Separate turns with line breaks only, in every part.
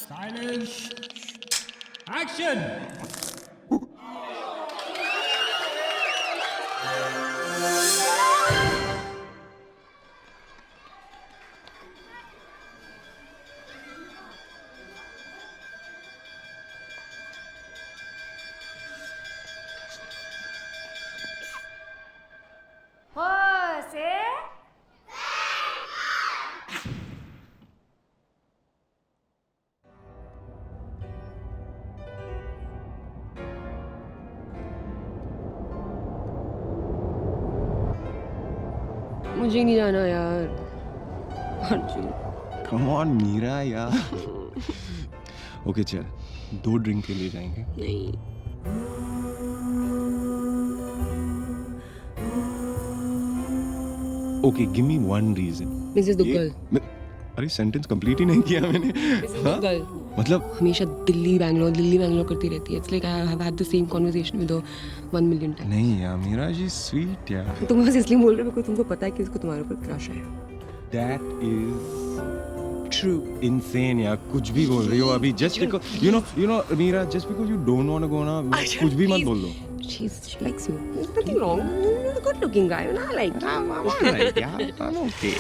Silence. Action.
हो से
मुझे नहीं जाना यार अर्जुन।
कम ऑन मीरा यार। ओके चल, 2 ड्रिंक के लिए जाएंगे।
नहीं
okay give me 1 reason.
Mrs Duggal.
अरे सेंटेंस कंप्लीट ही नहीं किया मैंने।
मिसेस
हाँ?
दुग्गल
मतलब
हमेशा दिल्ली बैंगलोर करती रहती है। It's like I have had the same conversation with 1 million times.
नहीं यार, मीरा जी स्वीट यार।
तुम बस इसलिए बोल रहे हो क्योंकि तुमको पता है कि उसको तुम्हारे ऊपर क्रश है।
That is true. Insane यार, कुछ भी बोल रही हो अभी। Just because you know Meera, just because you don't want to go ना, कुछ भी मत बोल दो।
She likes you. There's nothing wrong. You're a good looking guy and I like you.
I'm alright यार, I'm okay.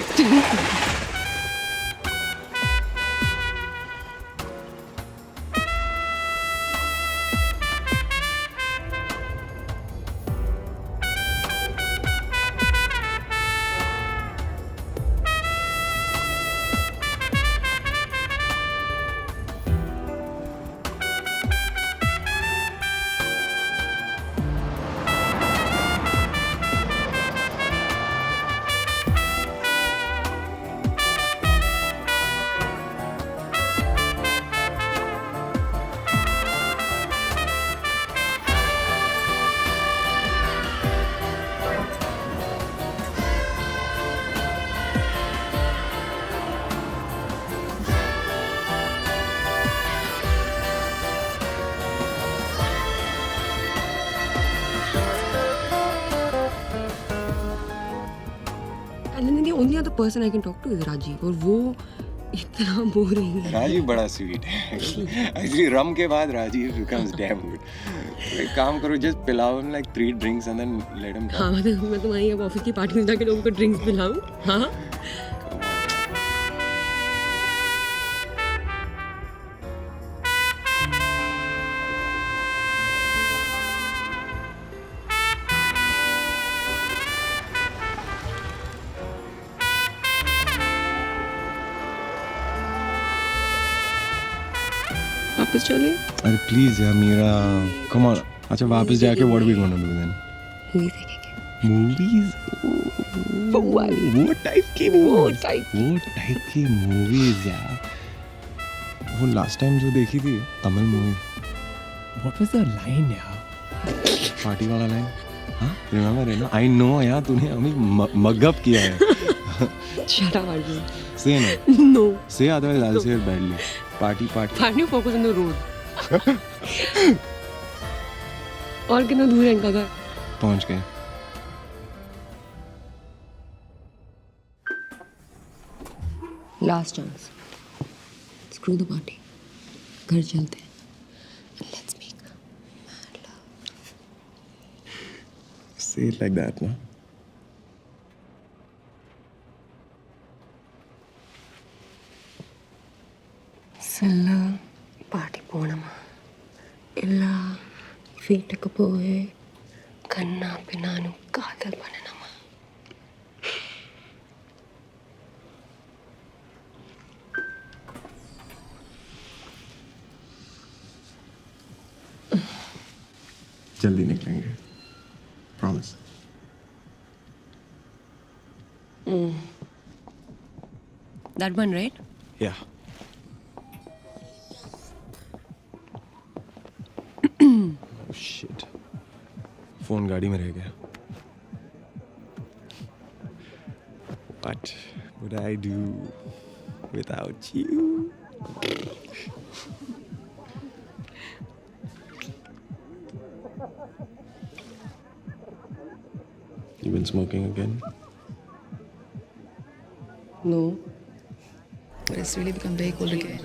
And then the only other person I can talk to is Rajiv. और वो इतना boring है।
राजीव बड़ा sweet है। Actually रम के बाद Rajiv becomes damn good. एक काम करो, just पिलाओ him like 3 drinks and then let him talk.
हाँ मतलब मैं तुम्हारी अब ऑफिस की पार्टी में जाके लोगों को ड्रिंक्स पिलाऊं। हाँ वापस चले।
अरे प्लीज यार मीरा, come on. अच्छा वापस जाके what we gonna do then?
Movie देखेंगे।
Movies? वो टाइप की मूवीज यार। वो लास्ट टाइम जो देखी थी Tamil movie, what was the line यार? पार्टी वाला लाइन, हाँ रिमेंबर है ना? आई नो यार, तूने हमें मगअप किया है।
Shut up, Arjun.
से ना
No.
से अदरवाइज आई से badly. Party
Why do you focus on the road? और कितना दूर है इनका घर?
पहुंच गए।
Last chance. Screw the party. घर चलते हैं. Let's make mad love.
Say it like that ना।
Silla party పోనమా ఇలా వీటకపోయే కన్నా పినాను కాదల్ పననమా
जल्दी निकलेंगे, प्रॉमिस।
That one, right?
या शिट, फोन गाड़ी में रह गया। What would I do without you? You been smoking again?
No. मेरे
it's really become very cold again.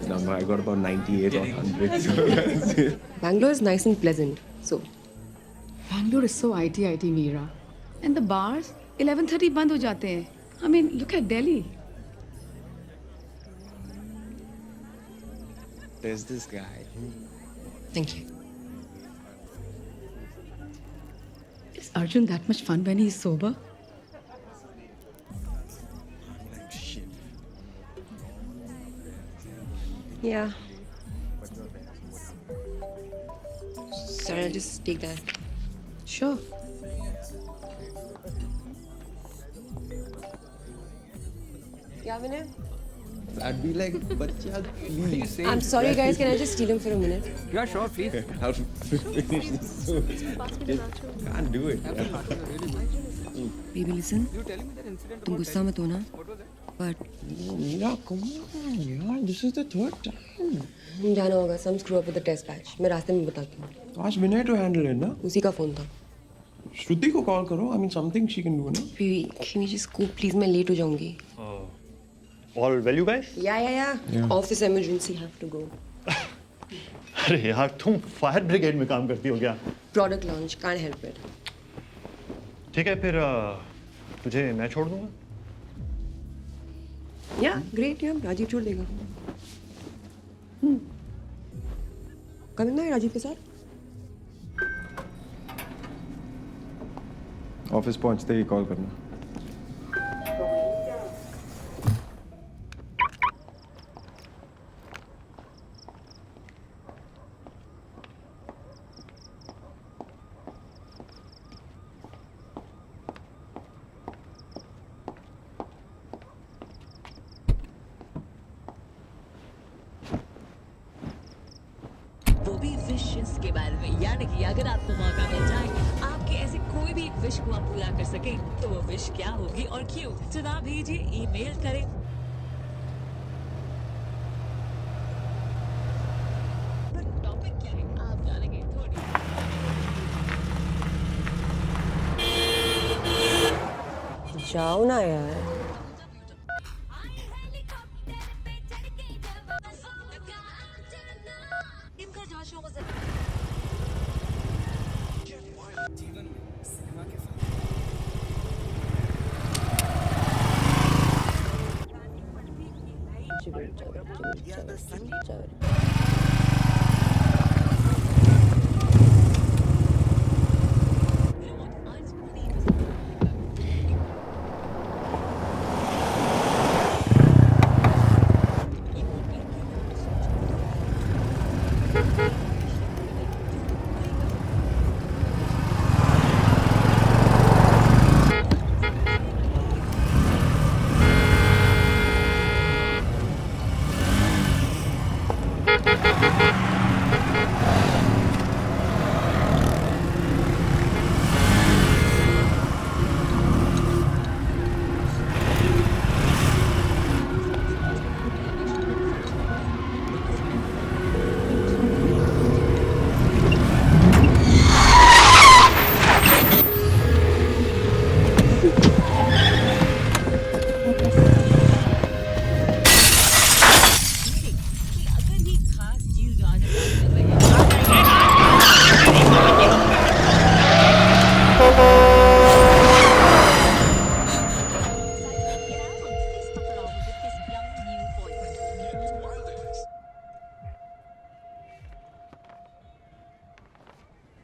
No, I got about 98 or 100. So
Bangalore is nice and pleasant. So,
Bangalore is so IT, Meera. And the bars, 11:30 बंद हो जाते हैं. I mean, look at Delhi.
there's this guy.
thank you.
Is Arjun that much fun when he's sober?
Yeah. Sorry, I'll just take that.
Sure.
Yeah, Vinay?
I'd be like, "Bachcha, please."
I'm sorry, guys. Can I just steal him for a minute?
Yeah, sure, please.
I'll finish this soon. Can't do it.
Baby, listen. तुम गुस्सा मत होना. But
Meera, come on, yaar. This is the third time.
जाना होगा. Some screw up with the test batch. मैं रास्ते में बताती हूँ.
Ask Vinay to handle it, na?
उसी का फोन था.
Shruti को call करो. I mean, something she can do, na?
Baby, can you just go, please? मैं late हो जाऊँगी.
All well, you guys?
Yeah. Office emergency, have to go.
अरे यार तुम फायर ब्रिगेड में काम करती हो क्या?
Product launch, can't help it.
ठीक है फिर तुझे मैं छोड़ दूंगा.
Yeah, great. Yeah, राजीव छोड़ देगा. कमिंग ना राजीव के साथ.
ऑफिस पहुंचते ही कॉल करना.
वो भी विशेस के बारे में, यानी कि अगर आपको मौका मिल जाए आपके ऐसे कोई भी एक विश को आप पूरा कर सके तो वो विश क्या होगी और क्यों? जवाब भेजिए, ईमेल करें. पर टॉपिक क्या है आप जानेंगे थोड़ी.
जाओ ना यार.
इनका जोशो मजा.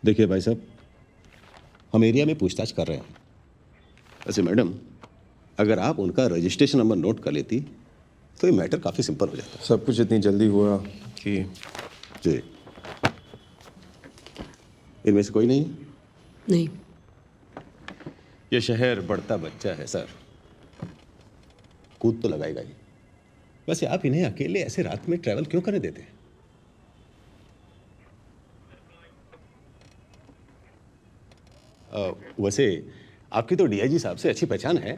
देखिए भाई साहब, हम एरिया में पूछताछ कर रहे हैं. वैसे मैडम, अगर आप उनका रजिस्ट्रेशन नंबर नोट कर लेती तो ये मैटर काफ़ी सिंपल हो जाता.
सब कुछ इतनी जल्दी हुआ कि
जी. इनमें से कोई नहीं?
नहीं.
ये शहर बढ़ता बच्चा है सर, कूद तो लगाएगा ही. वैसे आप इन्हें अकेले ऐसे रात में ट्रैवल क्यों करने देते हैं? वैसे आपकी तो डीआईजी साहब से अच्छी पहचान है.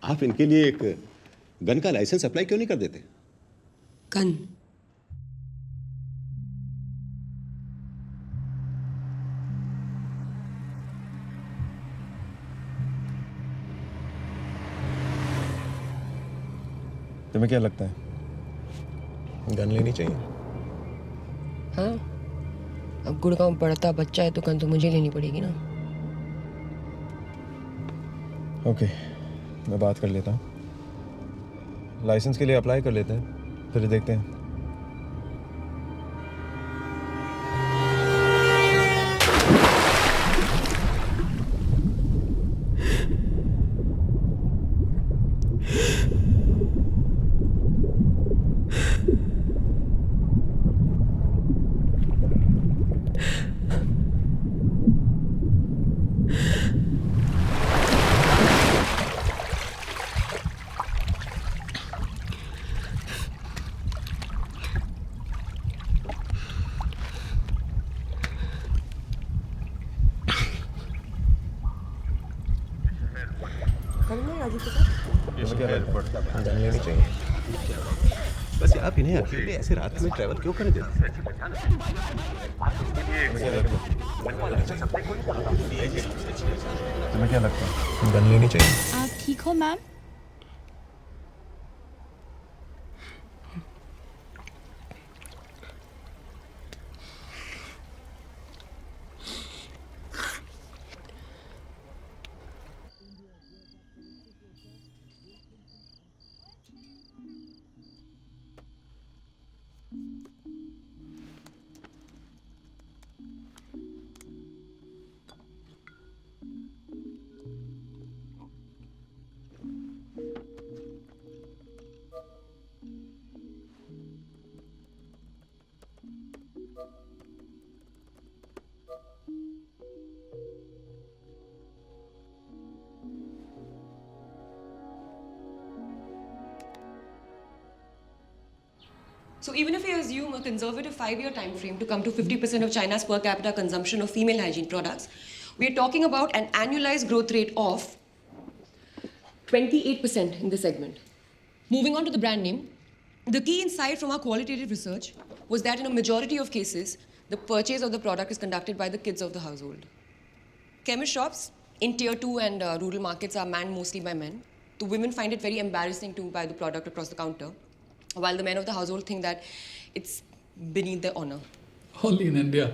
आप इनके लिए एक गन का लाइसेंस अप्लाई क्यों नहीं कर देते?
गन.
तुम्हें क्या लगता है गन लेनी चाहिए?
हाँ, अब गुड़गांव पढ़ता बच्चा है तो गन तो मुझे लेनी पड़ेगी ना।
ओके, मैं बात कर लेता हूँ। लाइसेंस के लिए अप्लाई कर लेते हैं, फिर देखते हैं। गन लेनी चाहिए।
बस आप इन्हें अकेले ऐसे रात में ट्रैवल क्यों करने देते?
तुम्हें क्या लगता है गन लेनी चाहिए?
आप ठीक हो ma'am?
So even if we assume a conservative 5-year time frame to come to 50% of China's per capita consumption of female hygiene products, we are talking about an annualized growth rate of 28% in this segment. Moving on to the brand name, the key insight from our qualitative research was that in a majority of cases, the purchase of the product is conducted by the kids of the household. Chemist shops in tier 2 and rural markets are manned mostly by men. The women find it very embarrassing to buy the product across the counter, while the men of the household think that it's beneath their honor.
Only in India.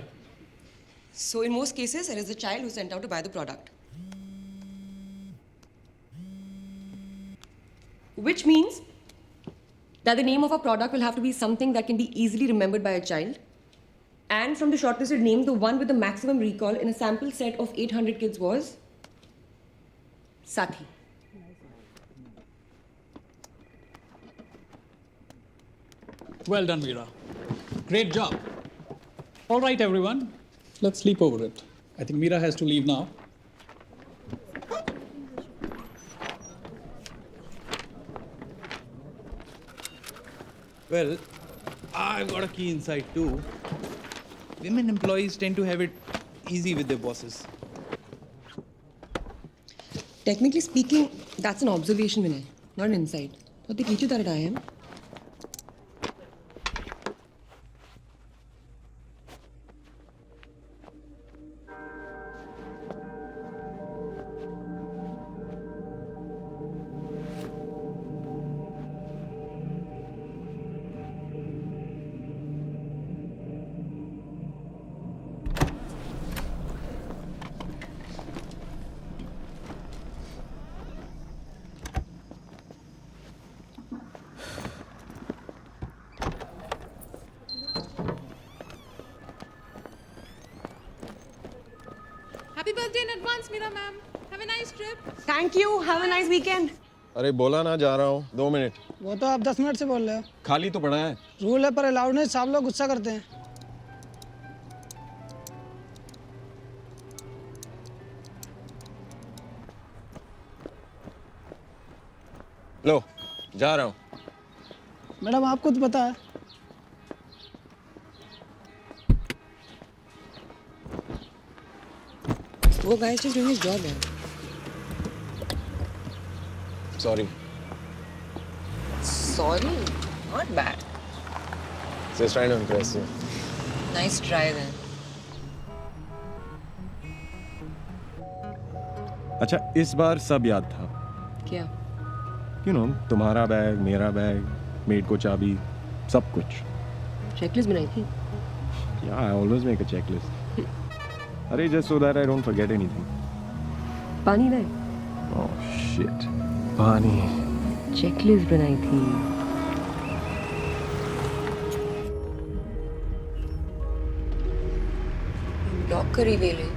So in most cases, it is the child who's sent out to buy the product. Which means that the name of a product will have to be something that can be easily remembered by a child. And from the shortlisted name, the one with the maximum recall in a sample set of 800 kids was Sathi.
Well done, Veera. Great job. All right, everyone. Let's sleep over it. I think Meera has to leave now.
Well, I've got a key insight too. Women employees tend to have it easy with their bosses.
Technically speaking, that's an observation, Vinay, not an insight. What they teach you that at IIM?
Happy birthday in advance, Meera ma'am. Have a nice trip.
Thank you. Have a nice weekend.
अरे बोला ना जा रहा हूँ, 2 minute.
वो तो आप 10 minute से बोल रहे हो।
खाली तो पड़ा है।
रूल है पर अलाउड नहीं, सब लोग गुस्सा करते हैं।
लो, जा रहा हूँ।
मैडम आपको तो पता है।
वो guy is just doing his job, man.
Sorry.
Sorry? Not bad.
Just trying to impress you.
Nice try then.
अच्छा, इस बार सब याद था
क्या?
यू नो, तुम्हारा बैग, मेरा बैग, मेड को चाबी, सब कुछ.
चेकलिस्ट बनाई थी.
Yeah, I always make a checklist. अरे just so that I don't forget anything.
पानी लाए.
Oh shit. पानी.
चेकलिस्ट बनाई थी. लॉक करी वेले.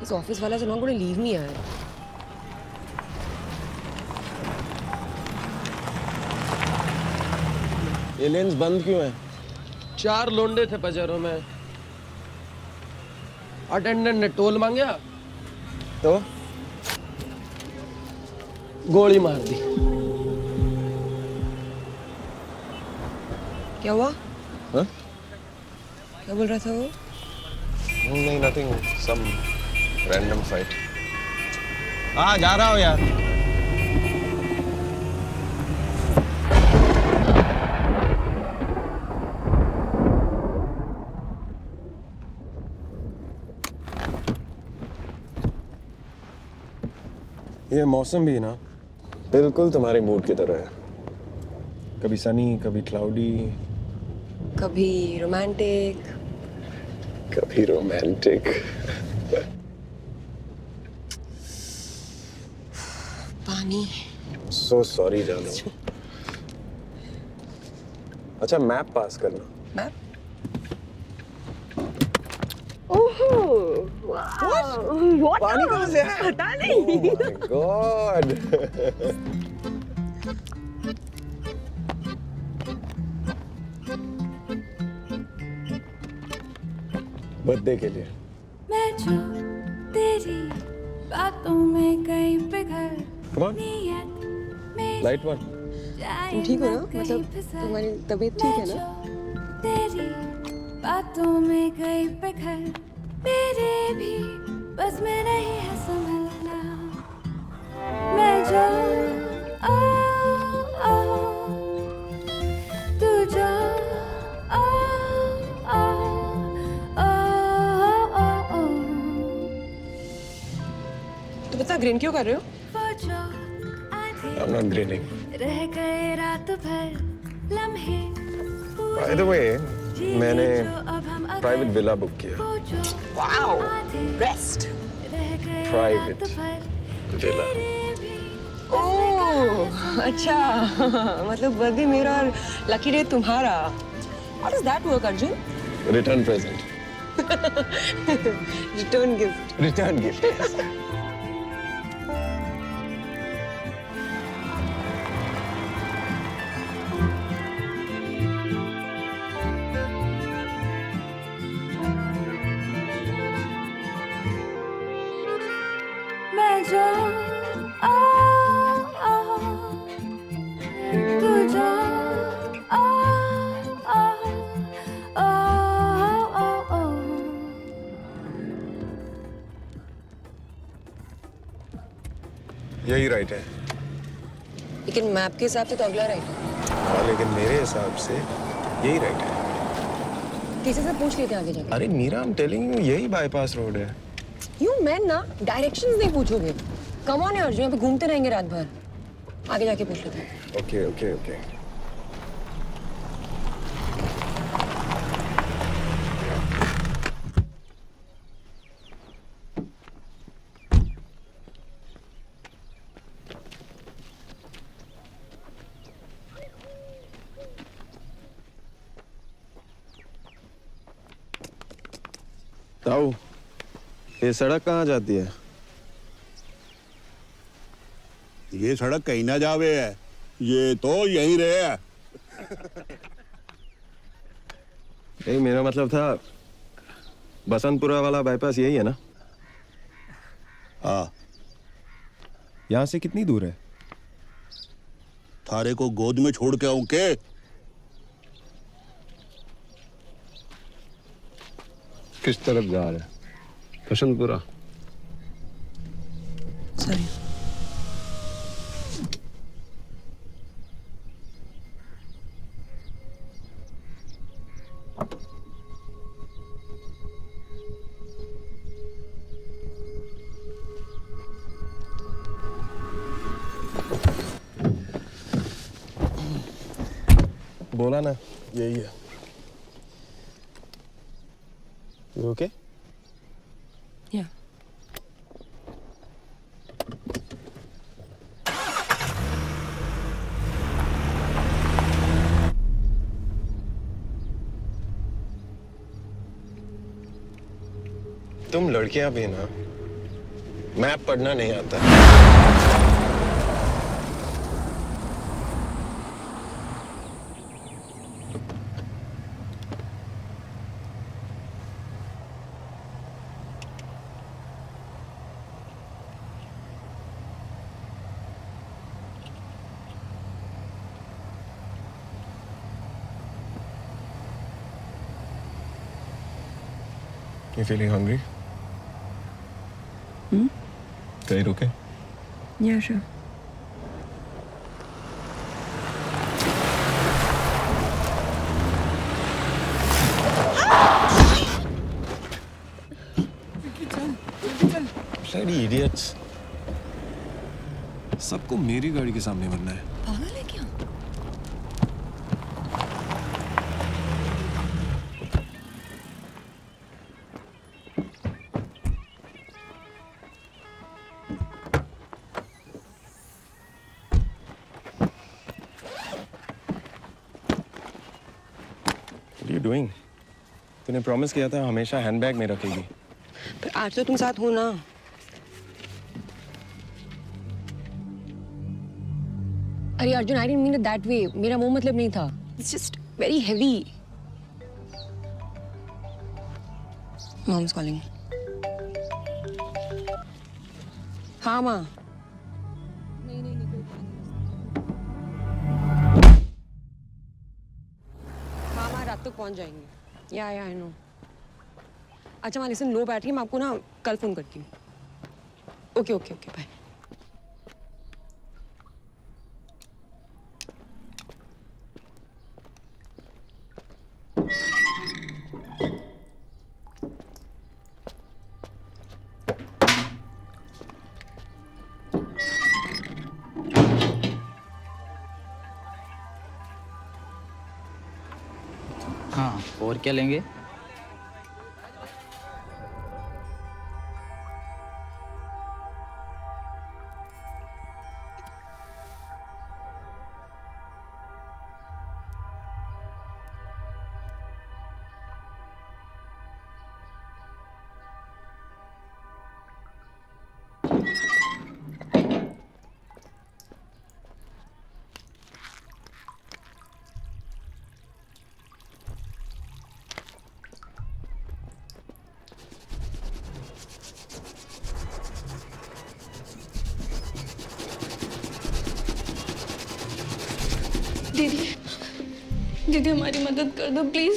इस ऑफिस वाला is not going to leave me यार.
ये लेंस बंद क्यों है?
4 लोंडे थे पजेरों में. अटेंडेंट ने टोल मांगा
तो
गोली मार दी.
क्या हुआ?
हाँ?
क्या बोल रहा था वो?
नहीं, nothing. Some random fight. हाँ, जा रहा हूँ यार. ये मौसम भी ना बिल्कुल तुम्हारे मूड की तरह है. कभी सनी, कभी क्लाउडी,
कभी रोमांटिक.
कभी रोमांटिक.
पानी.
So sorry जानू. अच्छा, मैप पास करना.
मैप?
पानी कहाँ से है?
पता नहीं.
Oh my God. बर्थडे के लिए.
मैं जो तेरी बातों में कहीं पिघल
Come on. Light one.
तुम ठीक हो ना? मतलब तुम्हारी तबीयत ठीक है ना?
तेरी बातों में कहीं पिघल मेरे भी बस में नहीं है संभलना. मैं जो तू जो
तो बता ग्रीन क्यों कर रहे हो?
I'm not grinning.
रह गए रात भर लम्हे.
By the way, मैंने प्राइवेट विला बुक किया.
Wow, best.
Private villa.
Oh, अच्छा. मतलब बर्थडे मेरा और लकी डे तुम्हारा. How does that work, Arjun?
Return present.
Return gift.
Return gift.
मैं जो तू जो
यही राइट है.
लेकिन मैप के हिसाब से तो अगला राइट है.
हाँ, लेकिन मेरे हिसाब से यही राइट है.
किसी से पूछ लेते आगे जाके.
अरे मीरा, I'm telling you, यही बाईपास रोड है.
You men ना डायरेक्शंस नहीं पूछोगे. कम ऑन यार, यहाँ पे घूमते रहेंगे रात भर. आगे जाके पूछ लेते हैं.
Okay okay okay. ताऊ, ये सड़क कहाँ जाती है?
ये सड़क कहीं ना जावे है, ये तो यहीं रहे है.
नहीं, मेरा मतलब था बसंतपुरा वाला बाईपास यही है ना?
हाँ.
यहाँ से कितनी दूर है?
थारे को गोद में छोड़ के आऊं के?
किस तरफ जा रहे हैं? बसंतपुरा.
सॉरी.
बोला ना, यही है। You okay?
Yeah.
तुम लड़कियां भी ना, मैप पढ़ना नहीं आता। You feeling hungry? कहीं रुके?
Yeah, sure.
Bloody idiots. सबको मेरी गाड़ी के सामने मरना है।
पागल है क्या?
What are you doing? तूने प्रॉमिस किया था हमेशा हैंडबैग में रखेगी।
पर आज तो तुम साथ हो ना। अरे Arjun, I didn't mean it that way. मेरा वो मतलब नहीं था. It's just very heavy. Mom's calling. हाँ माँ. हाँ माँ, रात तक पहुँच जाएंगे. या I know. अच्छा माँ, लिसन, लो बैटरी, मैं आपको ना कल फोन करती हूँ. Okay okay okay, bye.
हाँ, और क्या लेंगे?
दीदी हमारी मदद कर दो प्लीज.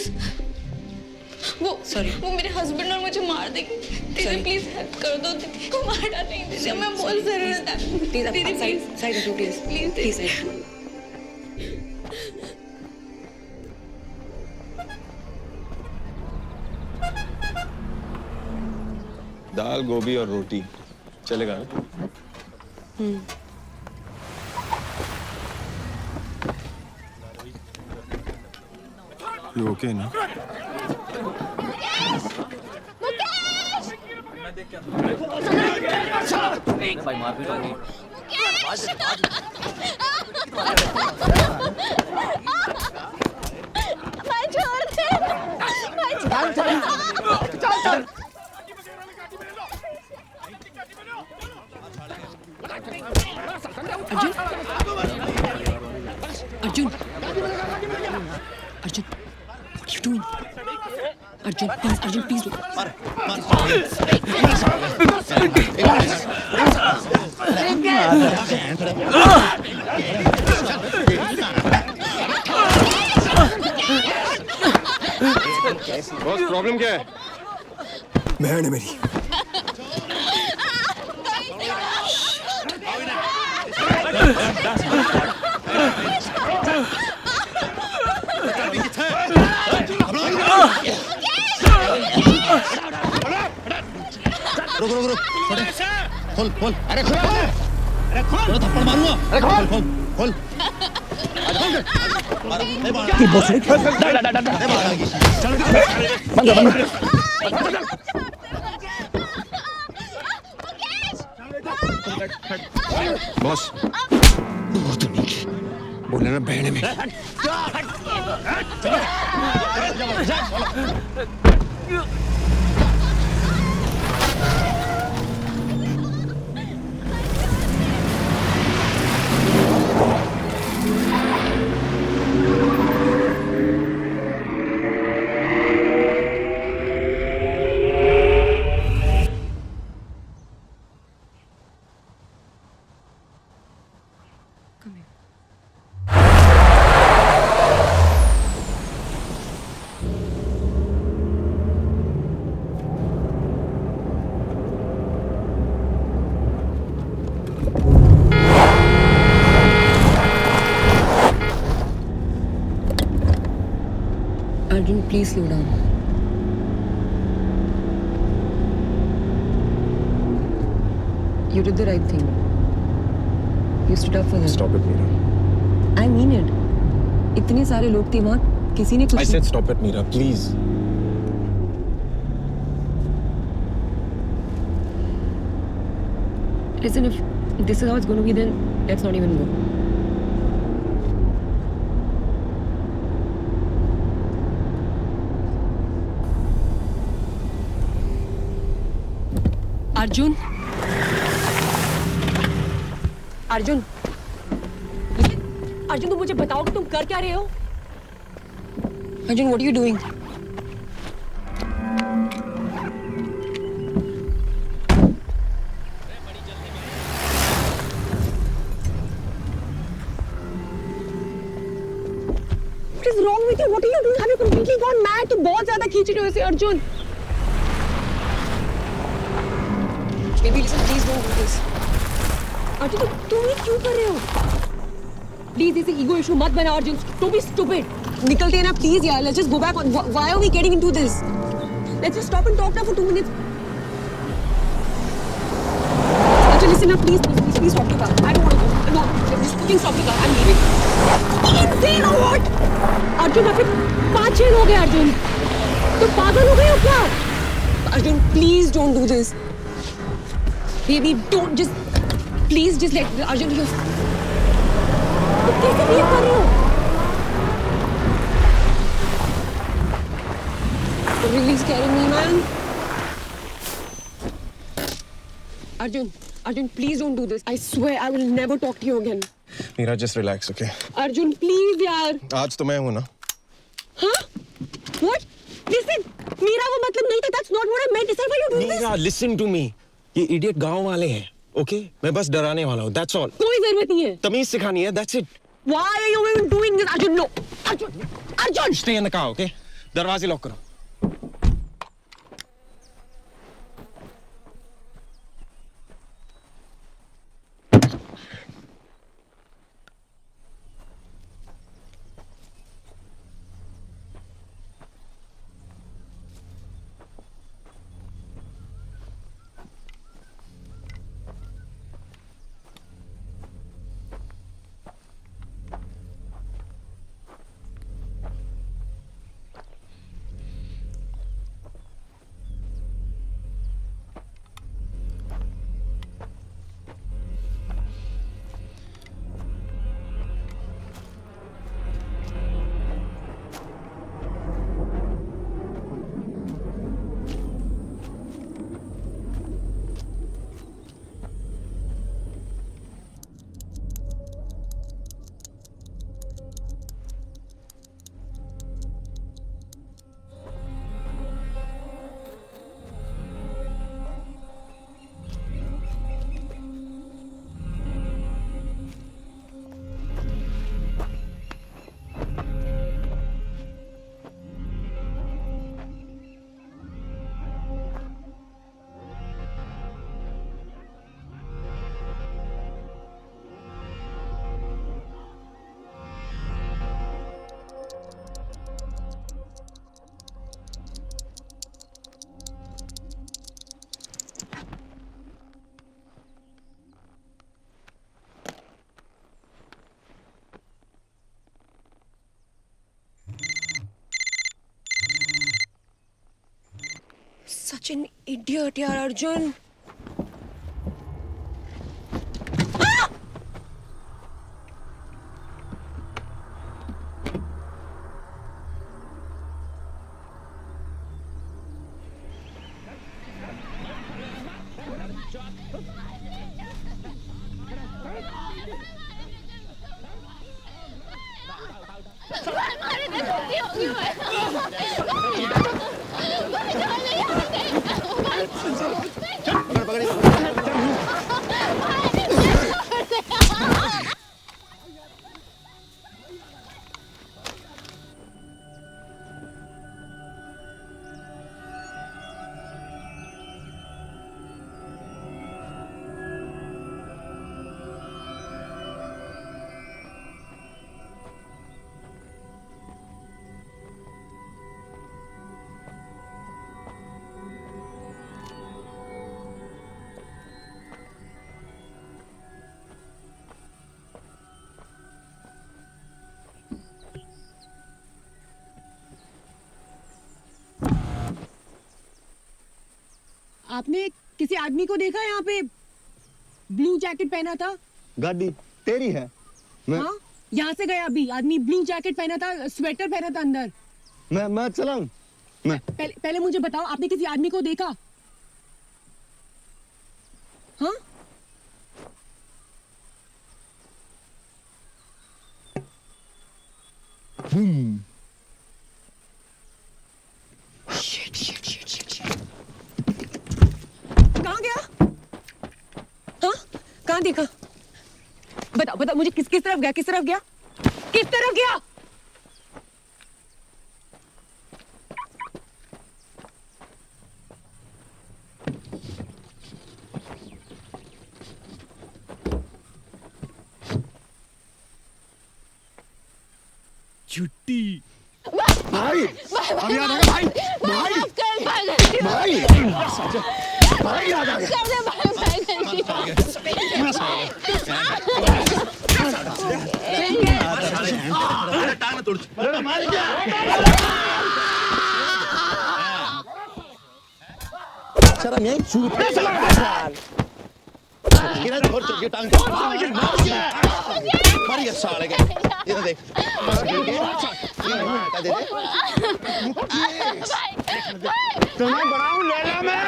वो मेरे हस्बैंड और मुझे मार देंगे. दीदी प्लीज हेल्प कर दो. दीदी को मार डालेंगे. दीदी मैं बहुत जरूरत है. दीदी प्लीज.
दाल, गोभी और रोटी चलेगा ना? You okay ना?
भाई मारपीट हो गई.
भाई छोड़ दे. भाई चल.
Arjun, what are you doing? Arjun, please look.
Boss, problem क्या है? बहन है मेरी.
रुक खोल. अरे खोल. थप्पड़ मारूंगा. अरे खोल.
बॉस वो तो नहीं बोले ना बहने में
Arjun, please slow down. You did the right thing. You stood up for them.
Stop it, Meera.
I mean it. इतने सारे लोग थे वहाँ, किसी ने कुछ
I said stop it, Meera, please.
Listen, if this is how it's going to be, then let's not even go. Arjun. Arjun. Arjun, तुम मुझे बताओ कि तुम कर क्या रहे हो? Arjun, what are you doing? What is wrong with you? What are you doing? Have you completely gone mad? तुम बहुत ज़्यादा खींच रहे हो इसे, Arjun. Baby, listen, please don't do this. Arjun, तुम ये क्यों कर रहे हो? Please, इसे ego issue मत बना, अर्जुन. Don't be stupid. निकलते हैं ना, please यार. Let's just go back. Why are we getting into this? Let's just stop and talk now for 2 minutes. Arjun, listen now, please stop the car. I don't want to go. No, just fucking stop the car. I'm leaving. Insane or what? Arjun, यहाँ पे 5-6 लोग हैं, अर्जुन. तुम पागल हो गए हो क्या? Arjun, please don't do this. Baby, don't please just let Arjun you. तुम कैसे behave कर रहे हो? You're really scaring me, man. Arjun, please don't do this. I swear I will never talk to you again.
Meera, just relax, okay?
Arjun, please, यार.
आज तो मैं हूँ ना.
Huh? What? Listen, मेरा वो मतलब नहीं था. That's not what I meant. Is that why you're doing this?
Meera, listen to me. ये idiot गांव वाले हैं, okay? मैं बस डराने वाला हूँ. That's all.
कोई जरूरत नहीं है.
तमीज सिखानी है. That's it.
Why are you even doing this, Arjun? No, Arjun.
Stay in the car, okay? दरवाजे लॉक करो.
Such an idiot, yaar, Arjun.
आपने किसी आदमी को देखा यहाँ पे ब्लू जैकेट पहना था?
गाड़ी तेरी है?
हाँ, यहाँ से गया अभी आदमी, ब्लू जैकेट पहना था, स्वेटर पहना था अंदर।
मैं चलाऊं?
पहले मुझे बताओ, आपने किसी आदमी को देखा? हाँ? कहाँ गया? हाँ? कहाँ देखा? बता मुझे, किस तरफ गया? किस तरफ गया? किस तरफ गया?
छुट्टी भाई, अभी याद आ गया भाई, भाई भाई भाई याद आ गया। शर्म नहीं, चुप गिरा तो और चुप टांग मर गया साले के। ये देख तुम्हें बढ़ाऊं लैला में,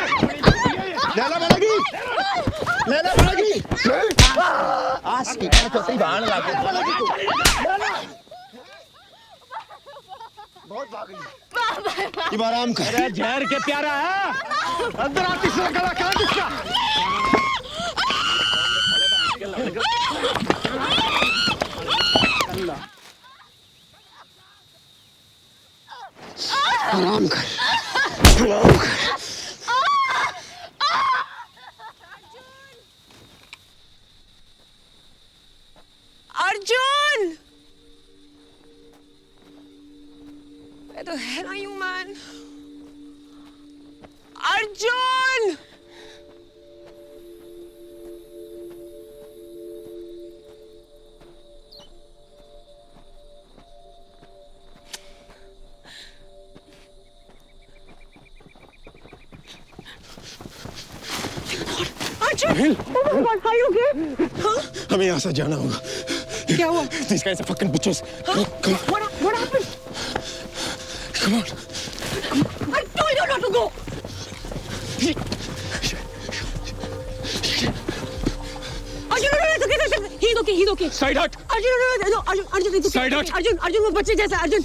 लैला बढ़ेगी, लैला बढ़ेगी। आज की तो तेरी बाण लाके बहुत भाग गई। आराम कर। अरे जहर के प्यारा है, अंदर आती से गला काट इसका। आराम कर, आराम कर।
Arjun! Where the hell are you, man? Arjun! Arjun! Oh my God, are you okay? Huh?
हमें यहाँ से जाना होगा।
क्या हुआ?
These guys are fucking bitches.
Huh?
Come on.
What happened?
Come on.
I told you not to go. Arjun, no, it's okay. He's okay. He's okay.
Side hut.
Arjun, no, Arjun, it's okay.
Side hut.
Arjun, वो बच्चे जैसा Arjun.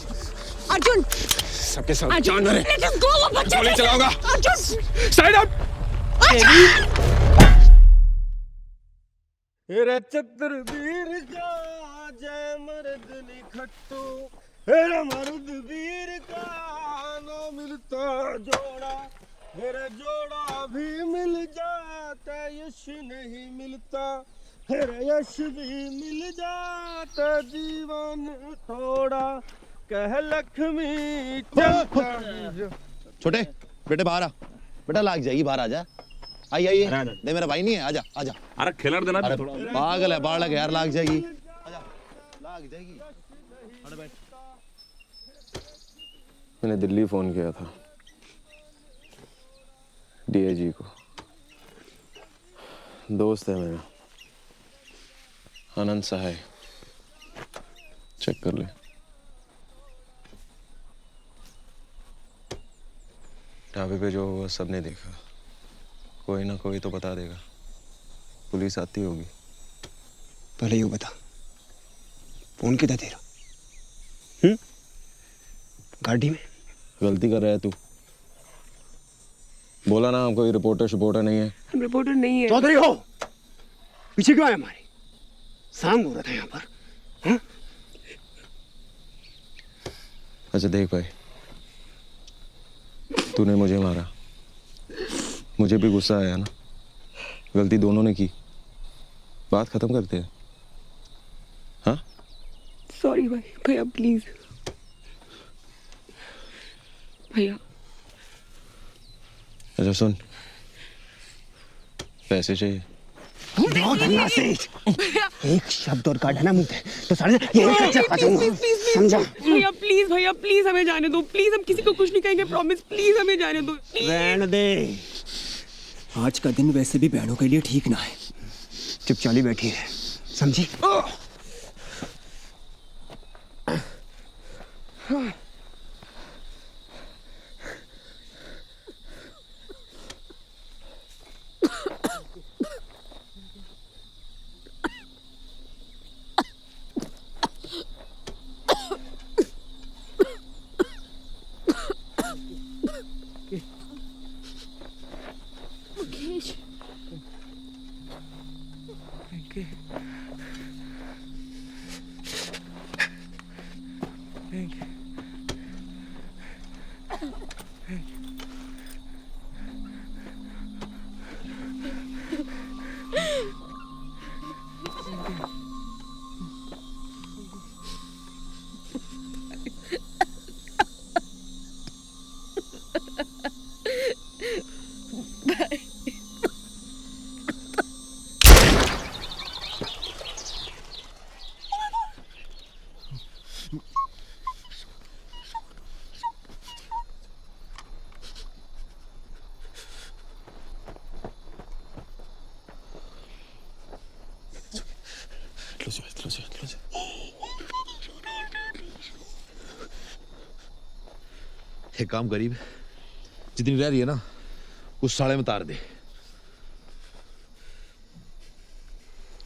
सबके सब जानवर हैं।
Let us go, वो बच्चे
गोली
जैसा।
चलाऊंगा।
Arjun.
Side hut.
हेरा चतर वीर का जय मर्द निखट्टू, हेरा मर्द वीर का ना मिलता जोड़ा, हेरा जोड़ा भी मिल जाता यश नहीं मिलता, हेरा यश भी मिल जाता जीवन थोड़ा, कह लक्ष्मी
छोटे बेटे बाहर आ, बेटा लाग जाएगी, बाहर आ जा। आई आइए, नहीं मेरा भाई नहीं है, आजा आजा।
अरे खिलड़ देना थोड़ा।
पागल है, बाढ़ लग यार, लाग जाएगी। आजा, लाग जाएगी। अरे बैठ।
मैंने दिल्ली फोन किया था, डीआईजी को। दोस्त है मेरा, आनंद सहाय, चेक कर ले। ढाबे पे जो हुआ सबने देखा, कोई ना कोई तो बता देगा, पुलिस आती होगी।
पहले यूँ बता, फोन किधर तेरा? गाड़ी में?
गलती कर रहा है तू। बोला ना हम कोई रिपोर्टर नहीं है।
हम रिपोर्टर नहीं है।
चौधरी हो, पीछे क्यों आए हमारे? सांग हो रहा था यहाँ पर। हाँ?
अच्छा देख भाई, तूने मुझे मारा, मुझे भी गुस्सा आया ना, गलती दोनों ने की, बात खत्म करते हैं। हाँ
सॉरी भाई, भैया प्लीज भैया।
अच्छा सुन, पैसे चाहिए?
एक शब्द और काटा ना मुंह पे तो साले यही खर्चा काटूंगा, समझा?
भैया प्लीज हमें जाने दो, प्लीज। हम किसी को कुछ नहीं कहेंगे, प्रॉमिस। प्लीज हमें जाने दो।
रहने दे, आज का दिन वैसे भी बहनों के लिए ठीक ना है, चुपचाली बैठी है, समझी?
एक काम करीब जितनी रह रही है ना उस साले में तार दे।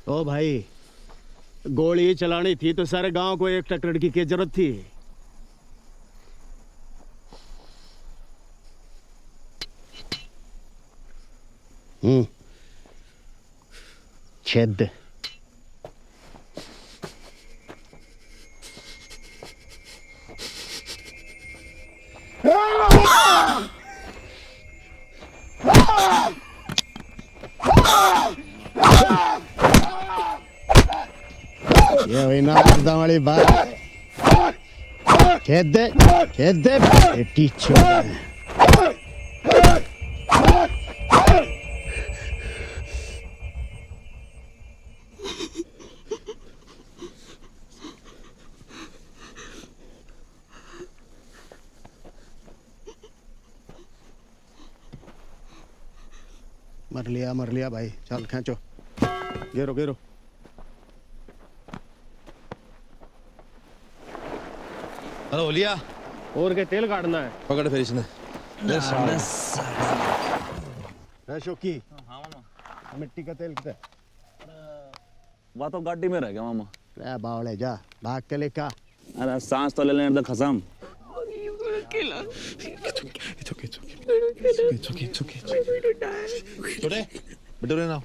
ओ भाई, गोली चलानी थी तो सारे गांव को एक ट्रक लड़की की जरूरत थी। छेद ये हुई ना मर्दा वाली बात। खेद दे बेटी चोर। मर लिया भाई, चल खींचो, गिरो।
हेलो लिया,
और के तेल काटना है?
पकड़ फिर इसने।
शोकी, मिट्टी का तेल कितना?
वह तो गाड़ी में रह गया मामा।
अरे बावले जा, भाग के लेकर।
अरे सांस तो ले लेने दे खसम।
छोटे बेटे उरे ना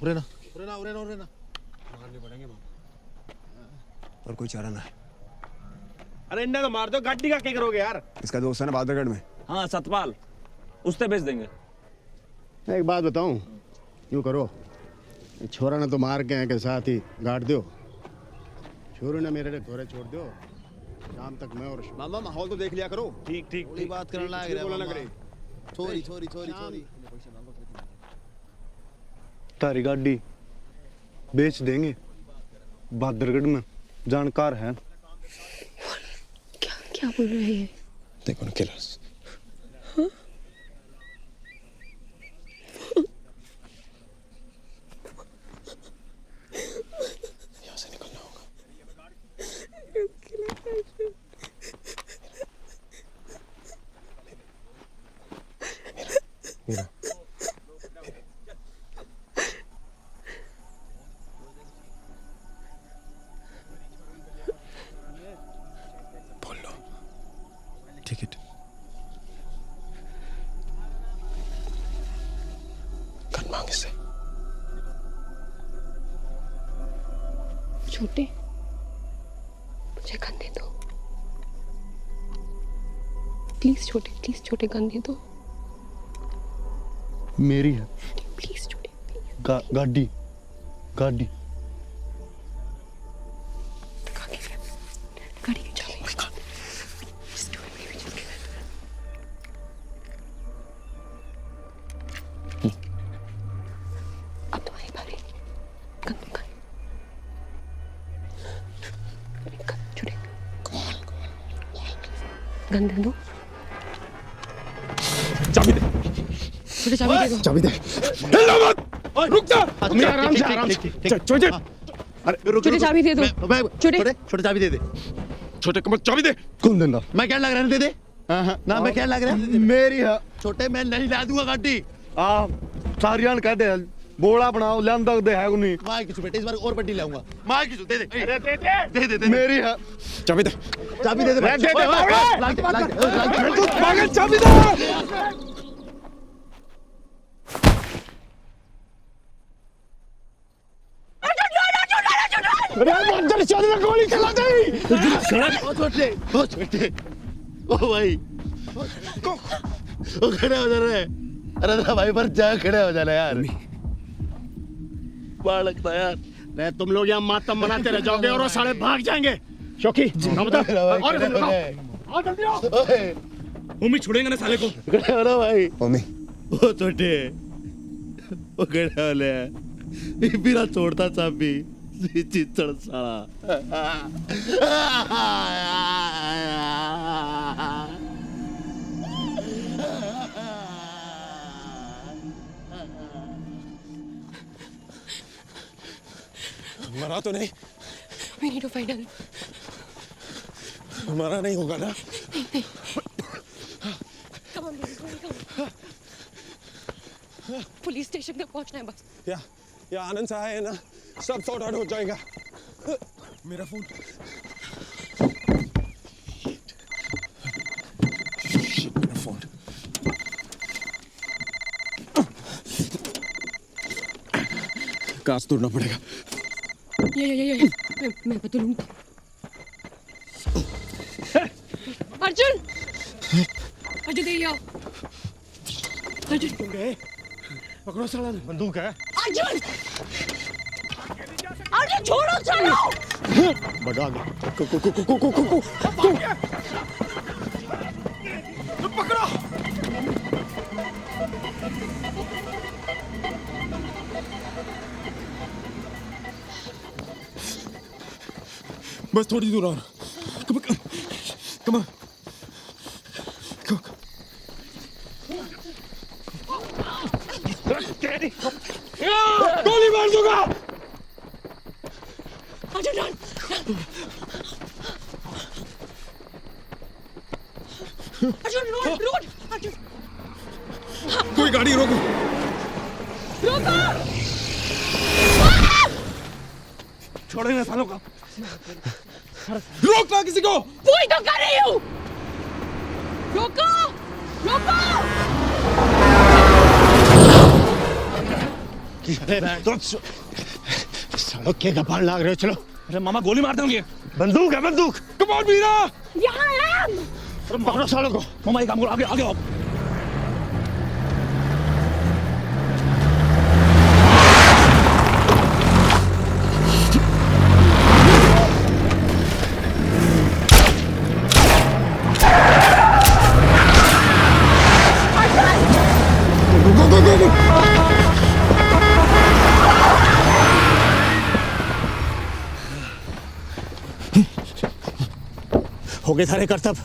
मारने पड़ेंगे और कोई चारा ना है।
अरे इन्हें तो मार दो, गाड़ी का क्या करोगे यार?
इसका दोस्त है ना बादरगढ़ में।
हाँ सतपाल, उससे भेज देंगे।
एक बात बताऊं, यूं करो, छोरा ने तो मार के साथ ही गाड़ दो, छोरू ने मेरे घोड़े छोड़ दो, शाम तक मैं और
मामा माहौल तो देख लिया करो।
ठीक
बात करना लग रहा है।
छोरी तारी गाड़ी बेच देंगे, बहादुरगढ़ में जानकार है।
क्या बोल रहे हैं?
देखो ना किलर्स। मीरा बोल लो टिकट गन मांग इससे।
छोटे मुझे गन दे दो प्लीज छोटे गन दे दो
मेरी है
प्लीज छोटे
गाड़ी गाड़ी
गाड़ी की चाबी अब तुम्हारी बारी गन छोटे गन दे दो
चाबी दे
छोटे चाबी दे दो
चाबी दे
हिलना मत रुक जा
आराम से
छोटे
अरे रुक
छोटे चाबी दे दो छोटे
छोटे चाबी दे दे
छोटे कमर चाबी दे
कौन देना
मैं क्या लग रहा है दे दे ना मैं क्या लग रहा है
मेरी है
छोटे मैं नहीं ला दूंगा गाड़ी
सारियां कह दे बोला बनाओ लियांदा दे है नहीं
मां की बेटे इस बार और बड्डी लाऊंगा मां की दे दे अरे दे दे
मेरी है
चाबी दे
चाबी दे दे
पागल चाबी दे
अरे चाबी में गोली चला दे
ओ छोटे ओ भाई ओ खड़े हो जा रहे अरे भाई पर जा खड़े हो जाना यार बाढ़ लगता यार
नहीं तुम लोग यहाँ मातम बनाते रह जाओगे और वो साले भाग जाएंगे शौकी और जल्दी आओ
मम्मी छोड़ेंगे ना साले को
खड़े हो ना भाई
मम्मी
ओ छोटे ओ खड़े हो ले ये बिना छोड़ता चाबी चिचड़ साला
मरा तो नहीं
We need to find help.
मरा नहीं होगा ना
Come on, baby, come on. Police station तक पहुंचना है बस
या आनंद सा है ना सब सॉर्ट आउट हो जाएगा मेरा फोन मेरा फोन कांच तोड़ना पड़ेगा
ये मैं बदलूंगा अर्जुन अर्जुन दे आओ अर्जुन
पकड़ो साला बंदूक है
अर्जुन अर्जुन छोड़ो चलो
बढ़ा दो
पकड़ो बस थोड़ी दूर और कम ऑन गोली मार दूंगा
अर्जुन अर्जुन रोड अर्जुन
कोई गाड़ी रोको छोड़े ना सालों का रोक ना किसी को
वही तो कर रही हूँ रोको
सालों के कपाल लाग रहे हो चलो
अरे मामा गोली मार देंगे
बंदूक है बंदूक
कम ऑन मीरा
यहाँ है
पकड़ो सालों को
मामा एक काम करो आगे आगे आओ
हो गए सारे करतब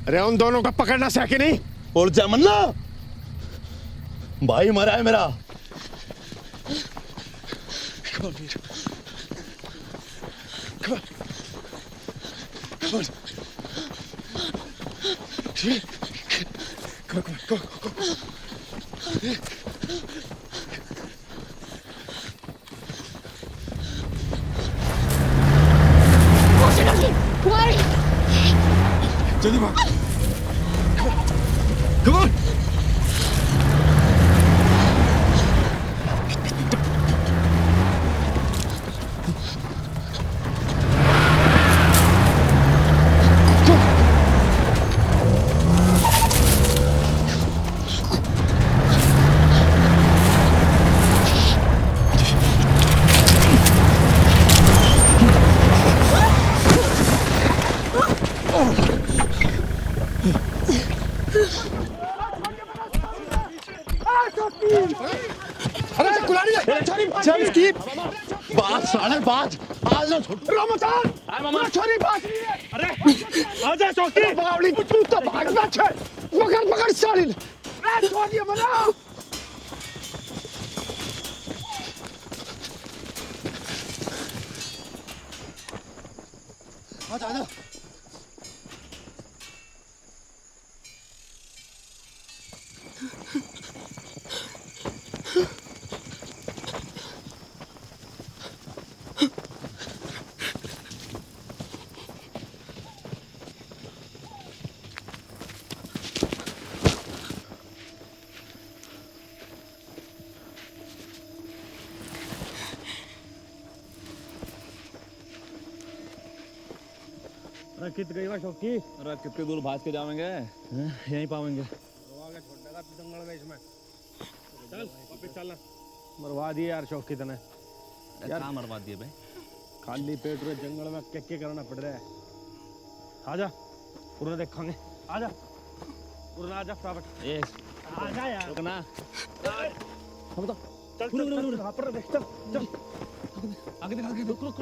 अरे उन दोनों का पकड़ना सके नहीं
और जमन्ना भाई मरा है मेरा
Why?
जल्दी भाग Come on!
अरे कुलाड़ी चल स्कीप बात साले बात आज ना छोड़ रमजान मामा छोरी बात अरे आजा चौकी बावली तू तो भागना छे पकड़ पकड़ साली ए छोड़िए मना आजा आजा
अरे कित गई शौकी अरे कितनी दूर भाग के जाएंगे यहीं पावेंगे
जंगल में इसमें चल वापस चलना मरवा दिए यार शौकी तने
यार क्या मरवा दिए भाई
खाली पेट रे जंगल में क्या करना पड़ रहा है आजा पूरा देखेंगे आजा पूरा आजा फटाफट
ए
आजा यार
रुकना
हम तो चल वहां पर देख चल चल
आगे देख आगे रुक रुक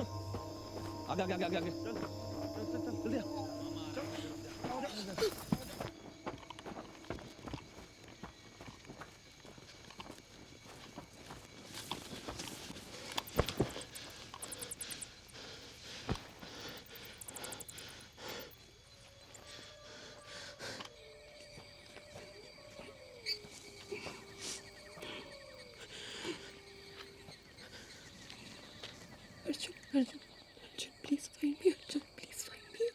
आगे आगे आगे आगे
चल जल्दी
Arjun, please find me. Arjun, please find me.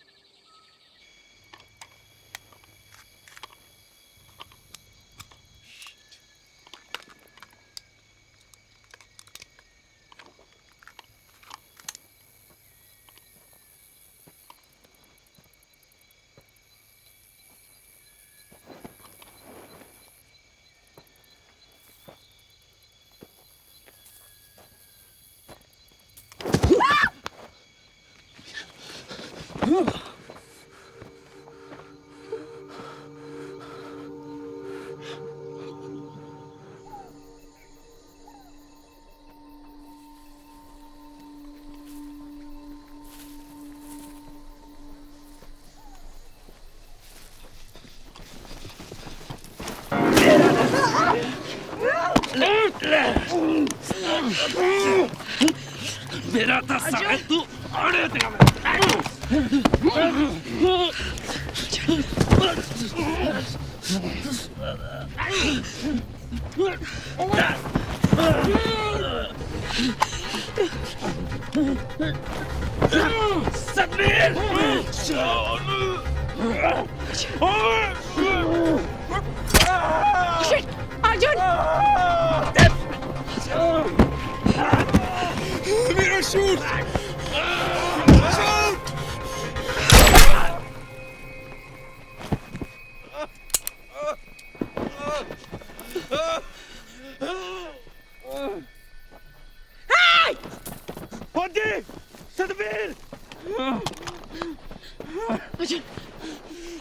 मेरा था साले तू अड़े तेरा सतबीर
Arjun!
मेरा शूट फौजी Satbir
Arjun!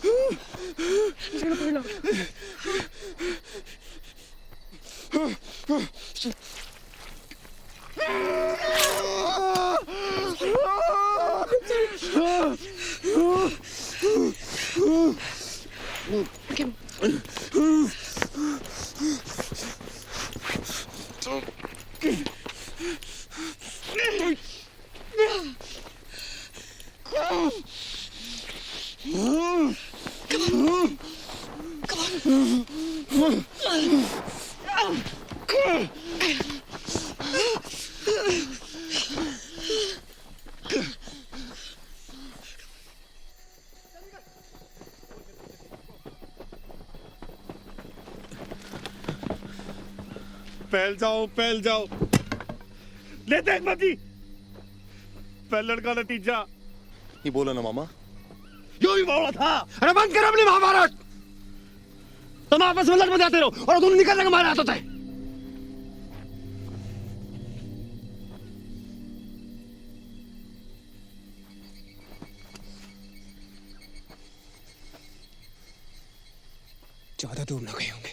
I'm gonna burn out.
फैल जाओ ले देख मती पहले का नतीजा
ये बोला ना मामा
यो ही बोला था। अरे बंद कर अपनी महाभारत। तुम आपस में लड़ बजाते रहो और तुम निकलने का मारे आता था।
ज्यादा दूर ना गए होंगे।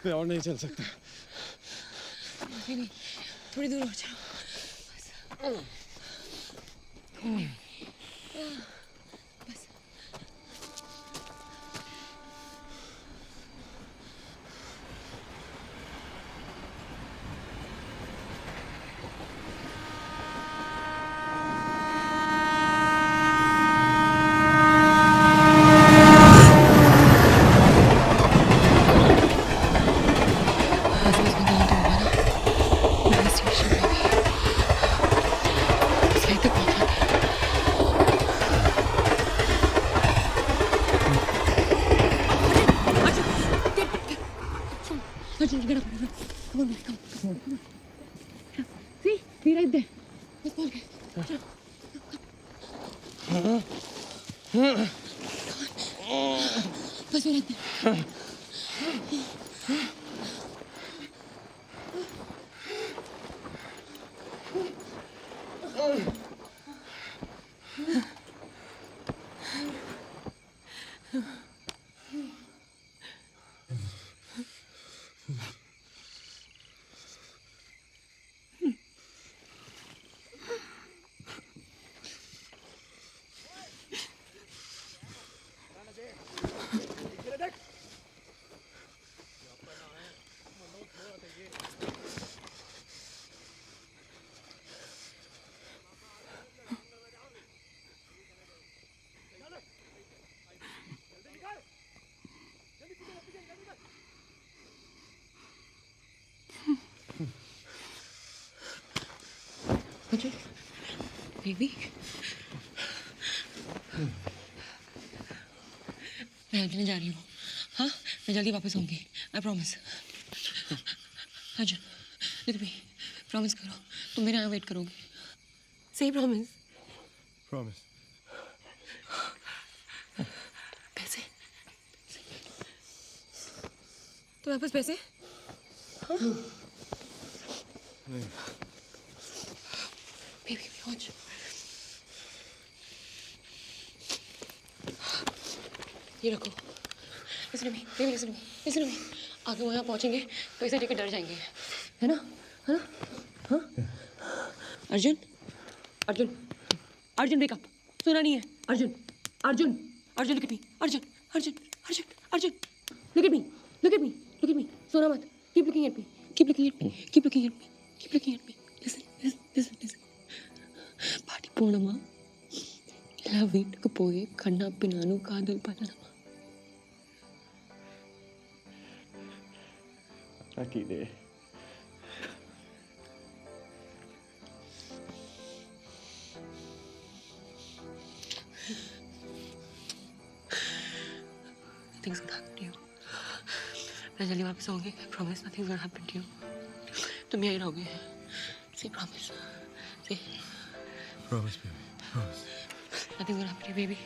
मैं और नहीं चल सकता।
नहीं, थोड़ी दूर और जाओ। बस। Arjun, get up. Come on, come. See, be right there. Let's ball game. Bas be right there. Arjun, baby. मैं अर्जुन जा रही हूँ। हाँ, मैं जल्दी वापस आऊँगी। I promise. Arjun, look at me. Promise करो, तुम मेरे यहाँ वेट करोगे। Say promise.
Promise.
पैसे? तुम्हारे पास पैसे? हाँ?
नहीं।
Baby, watch. ये रखो। Listen to me, baby, listen to me, listen to me. आगे वहाँ पहुँचेंगे, पैसे लेकर डर जाएंगे, है ना? है ना? हाँ? Arjun, Arjun, Arjun wake up. सुना नहीं है? Arjun, Arjun, Arjun look at me. Arjun, Arjun, Arjun, Arjun. Look at me, look at me, look at me. सोना मत. Keep looking at me. Keep looking at me. Keep looking at me. Keep looking at me. Listen, listen, listen, listen. పాటి పోవడమా ఇలా వీటుకు పోయి కన్నా పిన్నాను కాదలు పడనమా
అకిదే
Nothing's gonna happen to you. मैं जल्दी वापस आऊंगी. I promise nothing's gonna happen to you. तुम यहीं रहोगे. Say promise. Say.
Promise, baby. Promise.
Nothing's gonna happen to you, baby.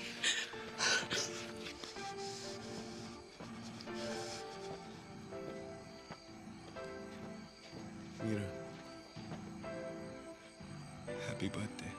Mira. Happy birthday.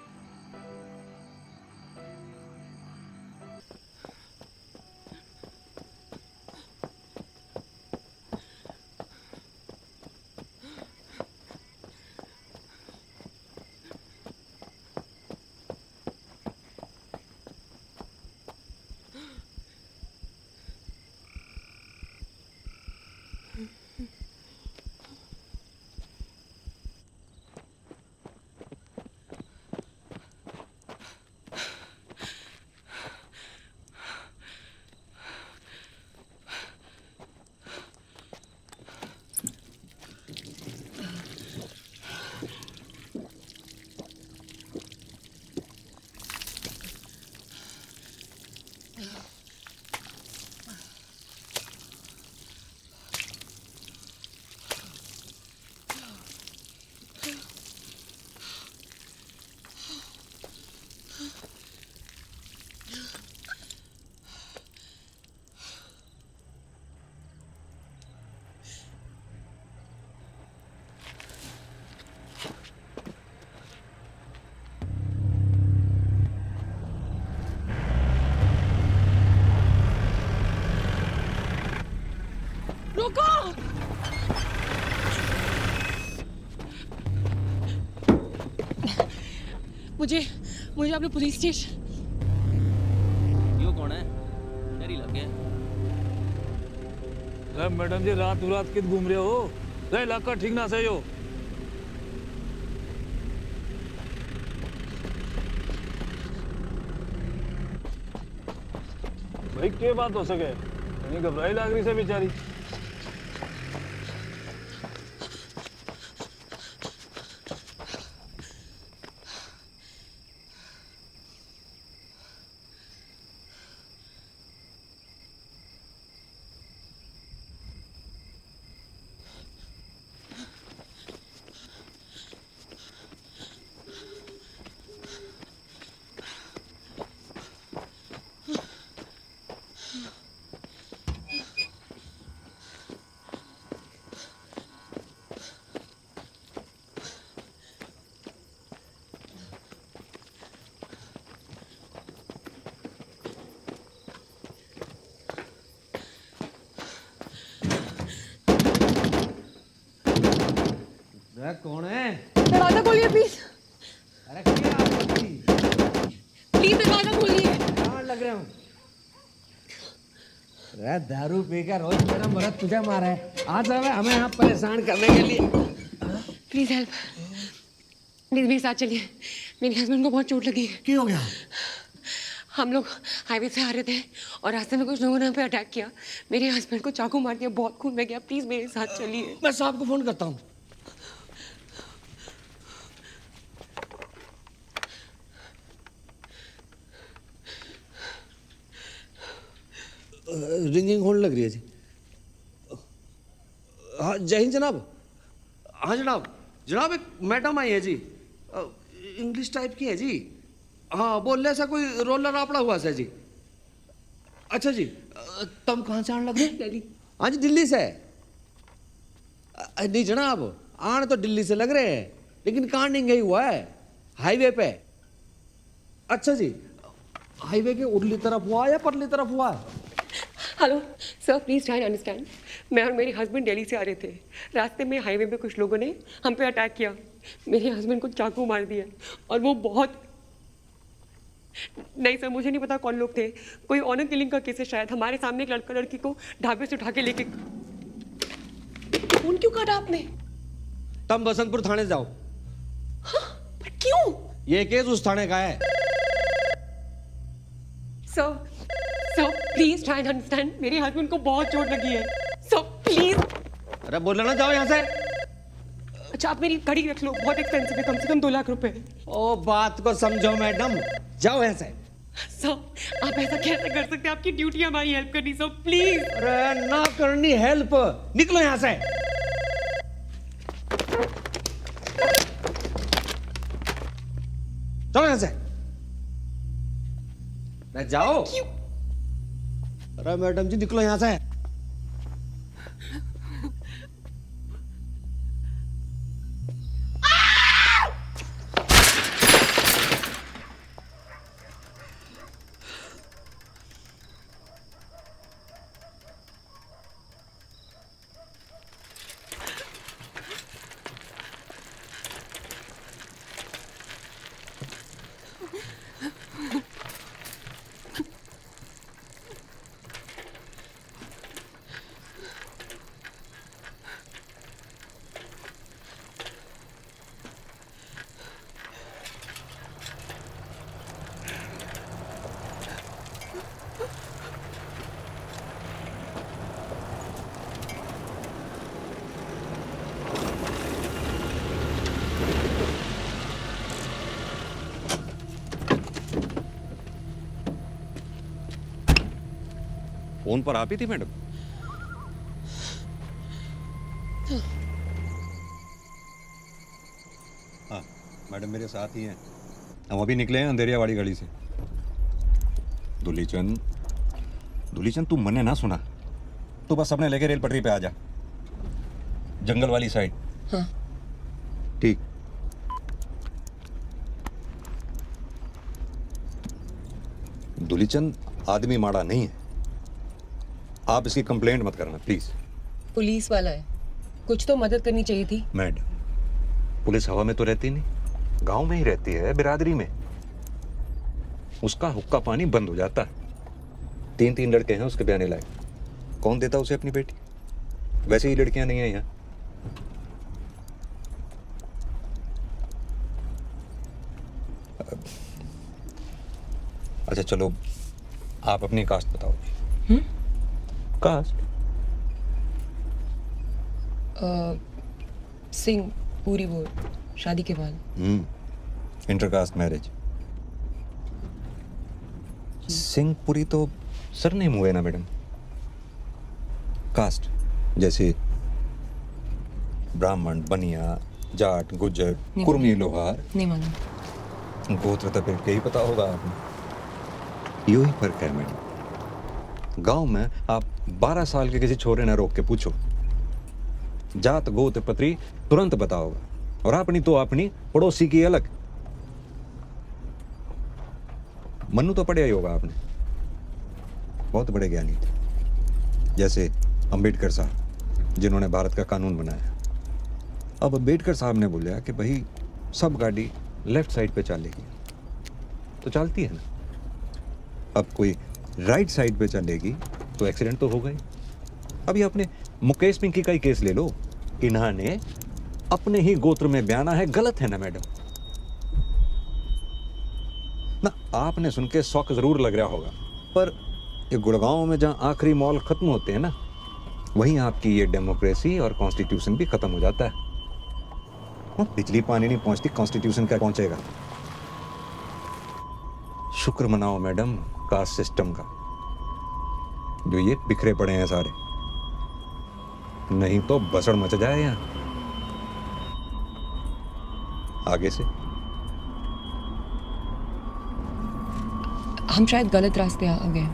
रुको। मुझे अपने पुलिस स्टेशन।
यो कौन है? डरी लग गया। अरे मैडम जी रात कित घूम रहे हो? रे इलाका ठीक ना सही हो। भाई क्या बात हो सके? इतनी घबराई लग रही से बेचारी।
कौन है?
दरवाजा खोलिए प्लीज।
अरे क्या
प्लीज दरवाजा खोलिए।
कहाँ लग रहे हूँ? अरे दारू पीकर रोज मेरा मर्द तुझे मारा है, आज हमें यहाँ परेशान करने के लिए।
प्लीज हेल्प, प्लीज मेरे साथ चलिए। मेरे हस्बैंड को बहुत चोट लगी है।
क्या हो गया?
हम लोग हाईवे से आ रहे थे और रास्ते में कुछ लोगों ने हम पे अटैक किया। मेरे हस्बैंड को चाकू मार दिया, बहुत खून बह गया। प्लीज मेरे साथ चलिए।
मैं साहब को फोन करता हूँ। रिंगिंग होने लग रही है जी। हाँ जय हिंद जनाब। हाँ जनाब, जनाब एक मैडम आई है जी, इंग्लिश टाइप की है जी। हाँ बोल रहे ऐसा कोई रोलर आपड़ा हुआ सा जी। अच्छा जी, तुम कहाँ से आने लग रहे? दिल्ली। हाँ जी दिल्ली से। नहीं जनाब, आने तो दिल्ली से लग रहे हैं लेकिन कहाँ नहीं गई हुआ है, हाईवे पे। अच्छा जी, हाईवे के उरली तरफ हुआ या परली तरफ हुआ?
Hello sir, please try understand. मैं और मेरे हस्बैंड दिल्ली से आ रहे थे। रास्ते में हाईवे पे कुछ लोगों ने हम पे अटैक किया। मेरे हस्बैंड को चाकू मार दिया और वो बहुत, नहीं सर मुझे नहीं पता कौन लोग थे। कोई ऑनर किलिंग का केस है शायद। हमारे सामने एक लड़का लड़की को ढाबे से उठा के लेके। फोन क्यों काटा आपने?
तुम बसंतपुर थाने जाओ।
हाँ, पर क्यों?
ये केस उस थाने का है।
Sir please try understand. मेरे हस्बैंड को बहुत चोट लगी है सर, प्लीज।
अरे बोलना ना, जाओ यहाँ से।
अच्छा आप मेरी घड़ी रख लो, बहुत एक्सपेंसिव है, कम से कम 2 लाख रुपए।
ओ बात को समझो मैडम, जाओ यहाँ से।
सर आप ऐसा कैसे कर सकते हैं? आपकी ड्यूटी है हमारी हेल्प करनी सर, प्लीज।
अरे ना करनी हेल्प, निकलो यहाँ से। चलो यहाँ से। मैं जाओ। अरे मैडम जी निकलो यहाँ से।
फोन पर आप ही थी मैडम? हाँ मैडम मेरे साथ ही हैं, हम अभी निकले हैं अंधेरियावाड़ी गली से। दुलीचंद, तू मने ना सुना, तू बस अपने लेके रेल पटरी पे आ जा, जंगल वाली साइड।
हाँ
ठीक। दुलीचंद आदमी माड़ा नहीं है, आप इसकी कंप्लेंट मत करना प्लीज।
पुलिस वाला है, कुछ तो मदद करनी चाहिए थी।
मैडम, पुलिस हवा में तो रहती नहीं, गांव में ही रहती है, बिरादरी में। उसका हुक्का पानी बंद हो जाता है। 3 लड़के हैं उसके ब्याने लायक, कौन देता उसे अपनी बेटी? वैसे ही लड़कियां नहीं है यहाँ। अच्छा चलो, आप अपनी कास्ट बताओ। कास्ट?
सिंह पूरी, वो शादी के बाद।
Intercaste marriage. सिंहपुरी तो सरनेम हुए ना मैडम। कास्ट जैसे ब्राह्मण, बनिया, जाट, गुज्जर, कुर्मी, लोहार।
नहीं मालूम।
गोत्र तो फिर यही पता होगा आपने। यही फर्क है मैडम। गांव में आप 12 साल के किसी छोरे ने रोक के पूछो, जात गोत्र पत्री तुरंत बताओगा, और अपनी तो अपनी, पड़ोसी की अलग। मन्नू तो पढ़ा ही होगा आपने, बहुत बड़े ज्ञानी थे, जैसे अंबेडकर साहब जिन्होंने भारत का कानून बनाया। अब अंबेडकर साहब ने बोला कि भाई सब गाड़ी लेफ्ट साइड पे चलेगी, तो चलती है ना। अब कोई राइट साइड पे चलेगी तो एक्सीडेंट तो होगा ही। अभी आपने मुकेश पिंकी का ही केस ले लो, इन्होंने अपने ही गोत्र में बयाना है, गलत है ना मैडम? ना आपने सुन के शौक जरूर लग रहा होगा, पर ये गुड़गांव में जहां आखिरी मॉल खत्म होते हैं ना, वहीं आपकी ये डेमोक्रेसी और कॉन्स्टिट्यूशन भी खत्म हो जाता है। बिजली पानी नहीं पहुंचती, कॉन्स्टिट्यूशन क्या पहुंचेगा? शुक्र मनाओ मैडम कास्ट सिस्टम का, जो ये बिखरे पड़े हैं सारे, नहीं तो बसड़ मच जाए यहाँ आगे से।
हम शायद गलत रास्ते आ गए।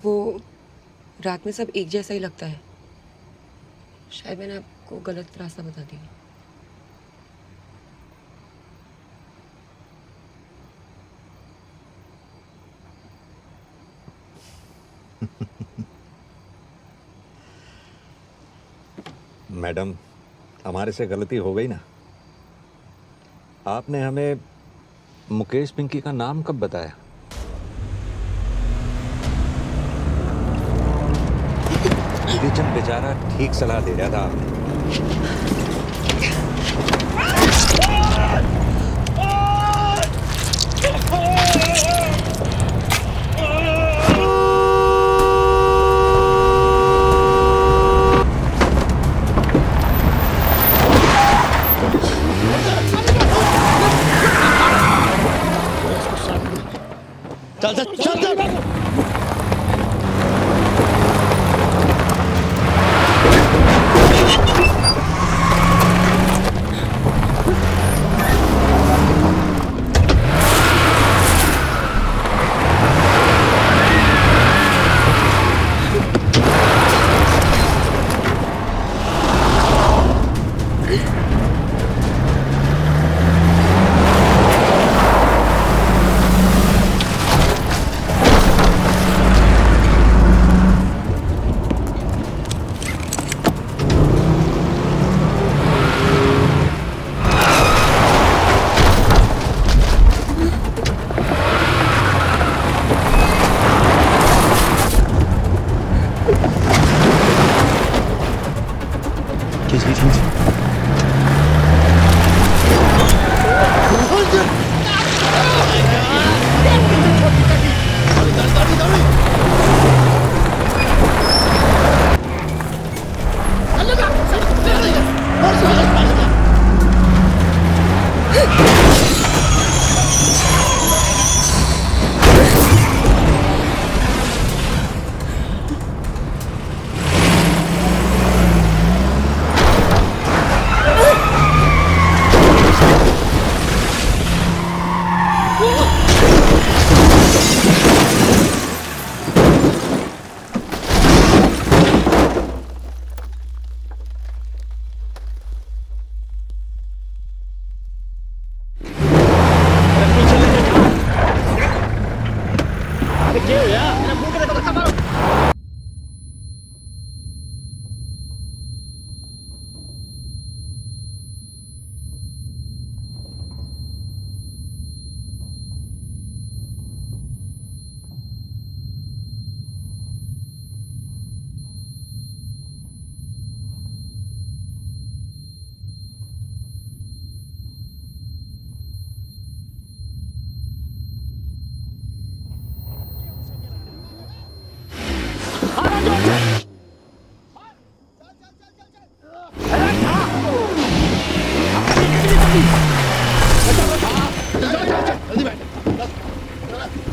वो रात में सब एक जैसा ही लगता है, शायद मैंने आपको गलत रास्ता बता दिया।
मैडम, हमारे से गलती हो गई ना। आपने हमें मुकेश पिंकी का नाम कब बताया? जब बेचारा ठीक सलाह दे रहा था आपने।
चल चल चल चल। अरे क्या हो यार मेरा मुंह के धक्का मारो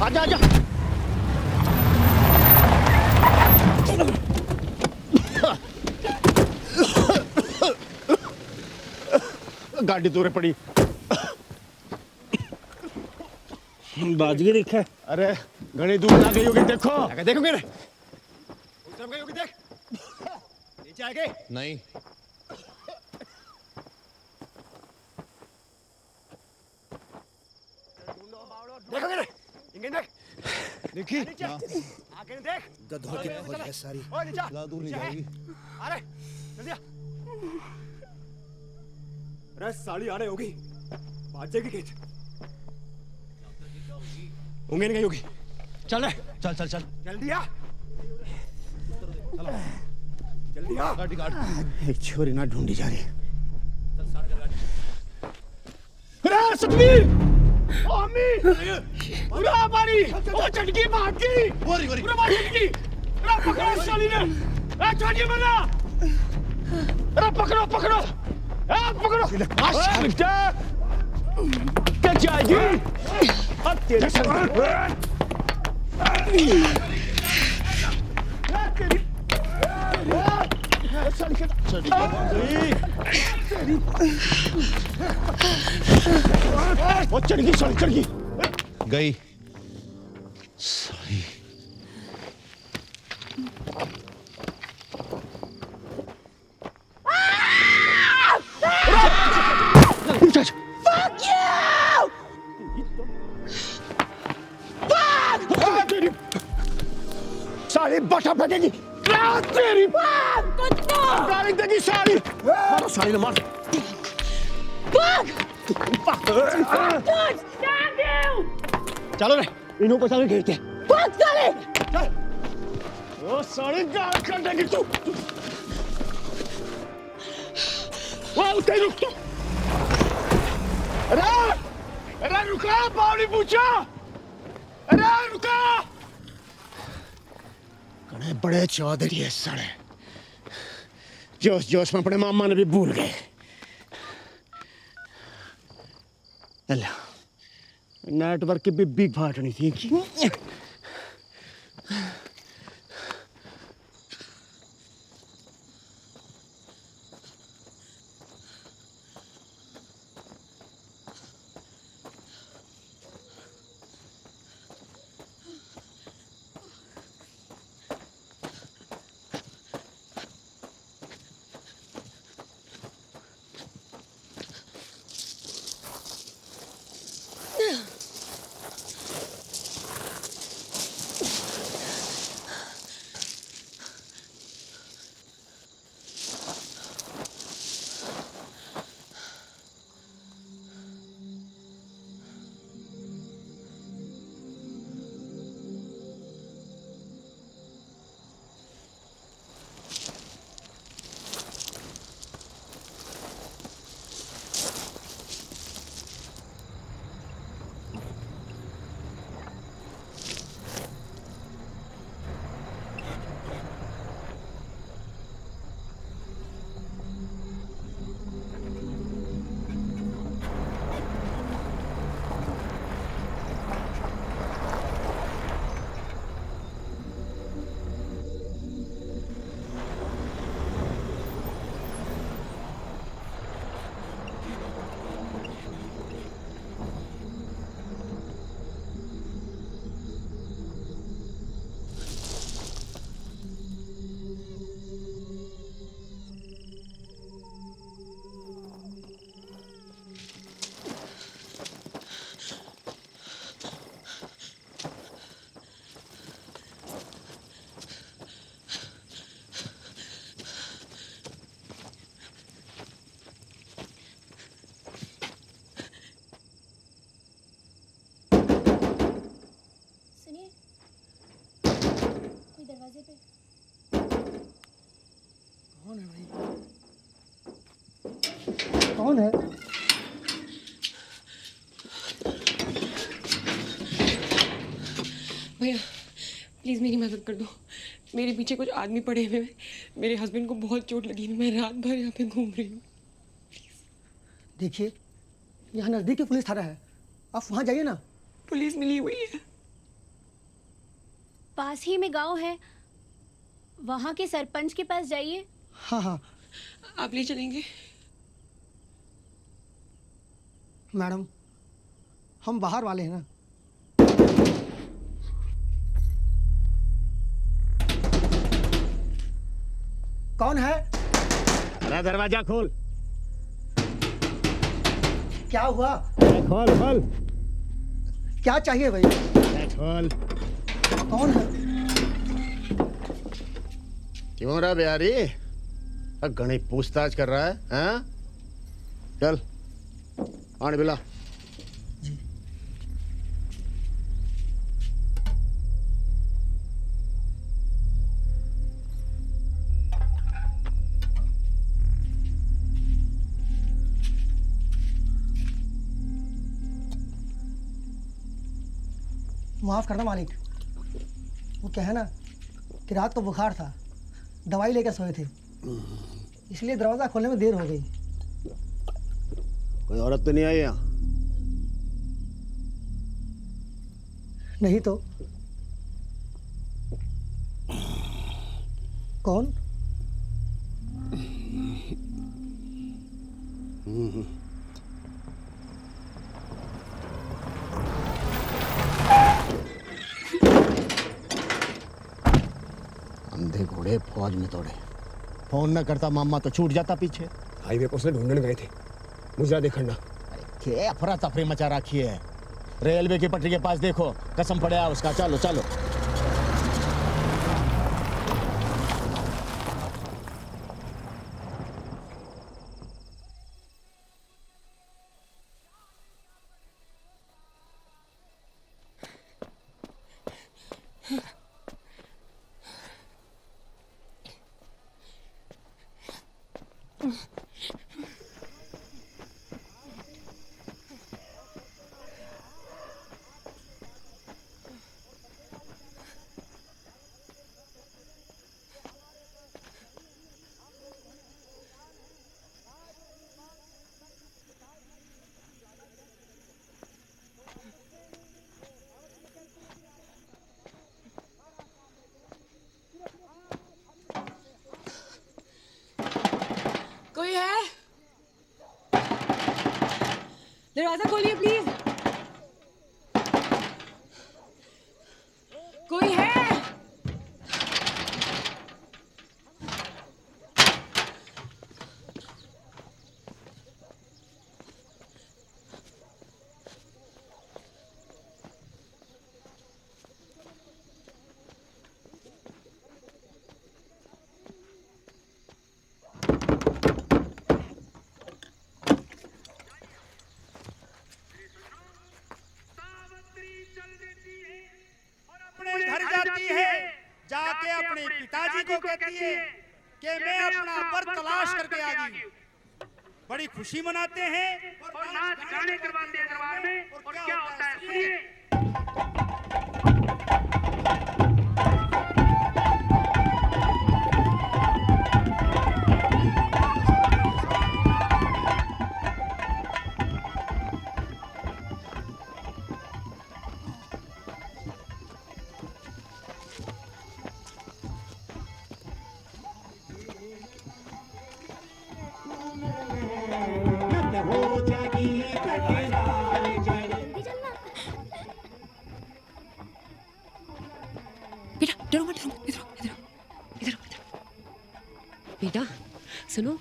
आजा आजा गाड़ी दूर पड़ी बाजगी दिखे अरे घड़ी दूर ना गई होगी देखो देखोगे ना उस तरफ गई होगी देख नीचे आएगे
नहीं
देखोगे ना इंगे देख देखी आगे देख गधों की फौज है सारी ओए नीचे ला दूर नहीं जाएगी अरे जल्दी आ अरे साली आ रही होगी भाग जाएगी खेत होंगे नहीं गई होगी चल रे
चल चल चल
जल्दी आ जल्दी आ गाड़ी काट एक छोरी ना ढूंढी जा रही चल स्टार्ट कर गाड़ी अरे सतवीर ओ अम्मी पूरा हमारी ओ चटकी भाग गई पूरा भाग चटकी अरे पकड़ो साली ने ए छोड़ी मना अरे पकड़ो पकड़ो ए पकड़ो क्या चाहिए अब तेरे वो चढ़ गई साली चढ़ गई
गई
साली Fuck you! साली बटा फेंकेगी तेरी कुत्ता गाली देगी साली मारो साली ने मार चलो रे इन्हों को साले घेरते साले चल ओ साली गाल कर देगी तू वो उठे रुक तू अरे अरे रुका बावली पूछा अरे रुका कने बड़े चौधरी है साले जोश जोश में अपने मामा ने भी भूल गए अल्लाह नेटवर्क की भी बिग फाटनी थी
दरवाजे पे।
कौन है भाई? कौन है?
भैया प्लीज़ मेरी मदद कर दो। मेरे पीछे कुछ आदमी पड़े हुए हैं। मेरे हस्बैंड को बहुत चोट लगी है। मैं रात भर यहाँ पे घूम रही हूँ।
देखिए, यहाँ नज़दीक ही पुलिस थाना है, आप वहाँ जाइए ना।
पुलिस मिली हुई है।
पास ही में गांव है, वहाँ के सरपंच के पास जाइए।
हाँ हाँ।
आप ले चलेंगे?
मैडम, हम बाहर वाले हैं ना। कौन है?
अरे दरवाजा खोल।
क्या हुआ?
खोल खोल।
क्या चाहिए भाई?
खोल।
कौन है?
क्यों रहा बिहारी? घनी पूछताछ कर रहा है, हैं? चल पानी पिला।
माफ करना मालिक, वो क्या है ना कि रात को बुखार था, दवाई लेकर सोए थे, इसलिए दरवाजा खोलने में देर हो गई।
कोई औरत तो नहीं आई यहाँ?
नहीं तो। कौन?
अंधे घोड़े फौज में तोड़े। फोन न करता मामा तो छूट जाता पीछे।
हाईवे पर उसे ढूंढने गए थे, मुझे देखना।
क्या अफरा तफरी मचा रखी है? रेलवे की पटरी के पास देखो, कसम पड़ा उसका। चलो चलो।
कोई है? दरवाजा खोलिए प्लीज। कोई है?
घर जाती है, जाके अपने पिताजी को कहती है कि मैं अपना वर तलाश करके आ गई। बड़ी खुशी मनाते हैं और नाच गाने करवाते हैं दरबार में। और क्या होता है सुनिए।
बेटा डरो मत, डरो, इधर आओ, इधर आओ, इधर आओ, इधर आओ। बेटा सुनो,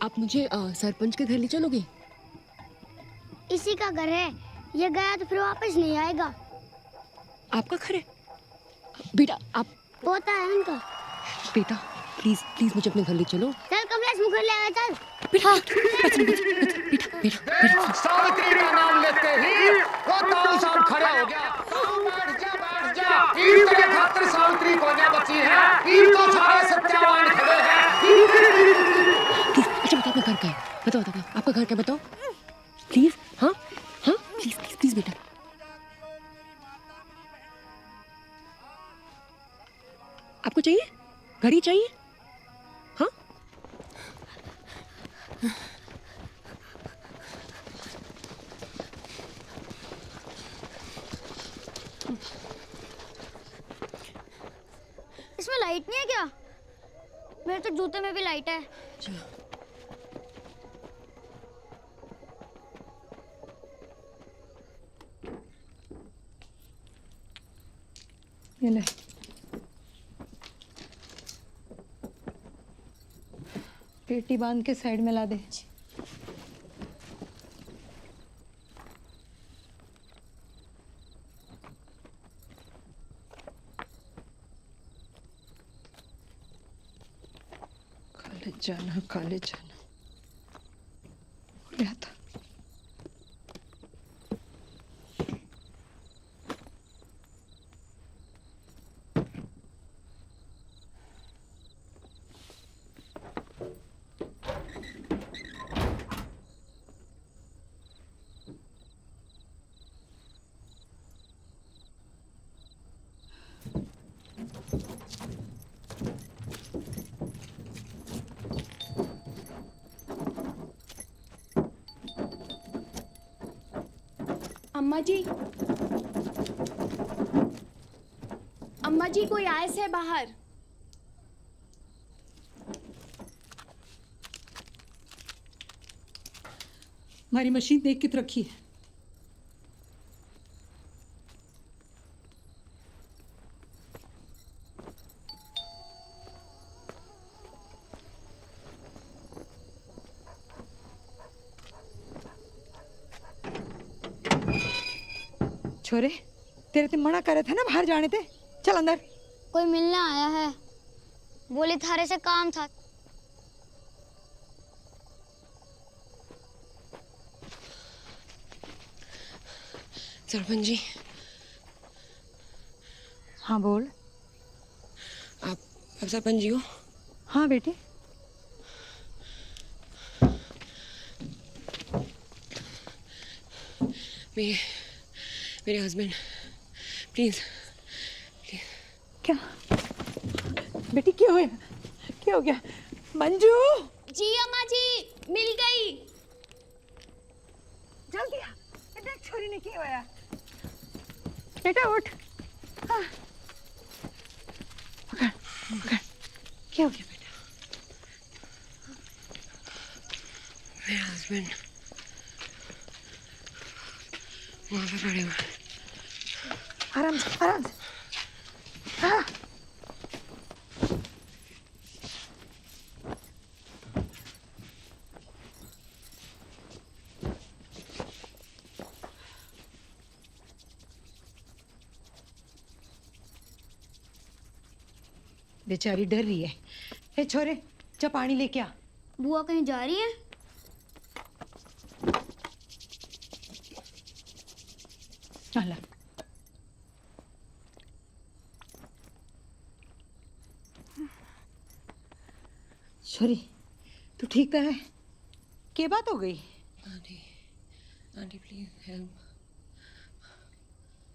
आप मुझे सरपंच के घर ले चलोगे?
इसी का घर है, ये गया तो फिर वापस नहीं आएगा।
आपका घर है? बेटा आप
पोता है उनका।
बेटा प्लीज प्लीज मुझे अपने घर ले चलो।
चल कमलेश मुखर ले आया, चल।
बेटा बेटा बेटा
सावित्री का नाम लेते ही वो ताऊ साहब खड़ा हो गया। बैठ जा बैठ जा। ईद के खातिर सावित्री कोने बची है, ईद तो सारे सत्यावान खड़े हैं।
अच्छा बताओ आपका घर क्या है? बताओ आपका घर क्या, बताओ प्लीज। हाँ हाँ प्लीज प्लीज प्लीज बेटा। आपको चाहिए घड़ी चाहिए? हाँ
इसमें लाइट नहीं है क्या? मेरे तो जूते में भी लाइट है।
ये ले, पेटी बांध के साइड में ला दे। कॉलेज जाना गया था।
अम्मा जी कोई आए से बाहर।
हमारी मशीन देख के तो रखी है। छोरे तेरे ते मना कर रहे थे ना बाहर जाने थे, चल अंदर।
कोई मिलने आया है, बोले थारे से काम था।
सरपंच जी।
हाँ बोल।
आप सरपंच जी हो?
हाँ बेटी।
मेरे हस्बैंड प्लीज।
क्या बेटी क्या हो गया? मंजू
जी अम्मा जी मिल गई।
जल्दी आ, देख छोरी ने क्या होया। बेटा उठ। हाँ। पकड़। क्या हो गया बेटा?
मेरा हस्बैंड वहाँ पे पड़े हुए।
आराम से। हाँ। बेचारी डर रही है। ए छोरे जा पानी लेके आ।
बुआ कहीं जा रही है?
चल। छोरी तू ठीक तो है? क्या बात हो गई?
Aunty please help.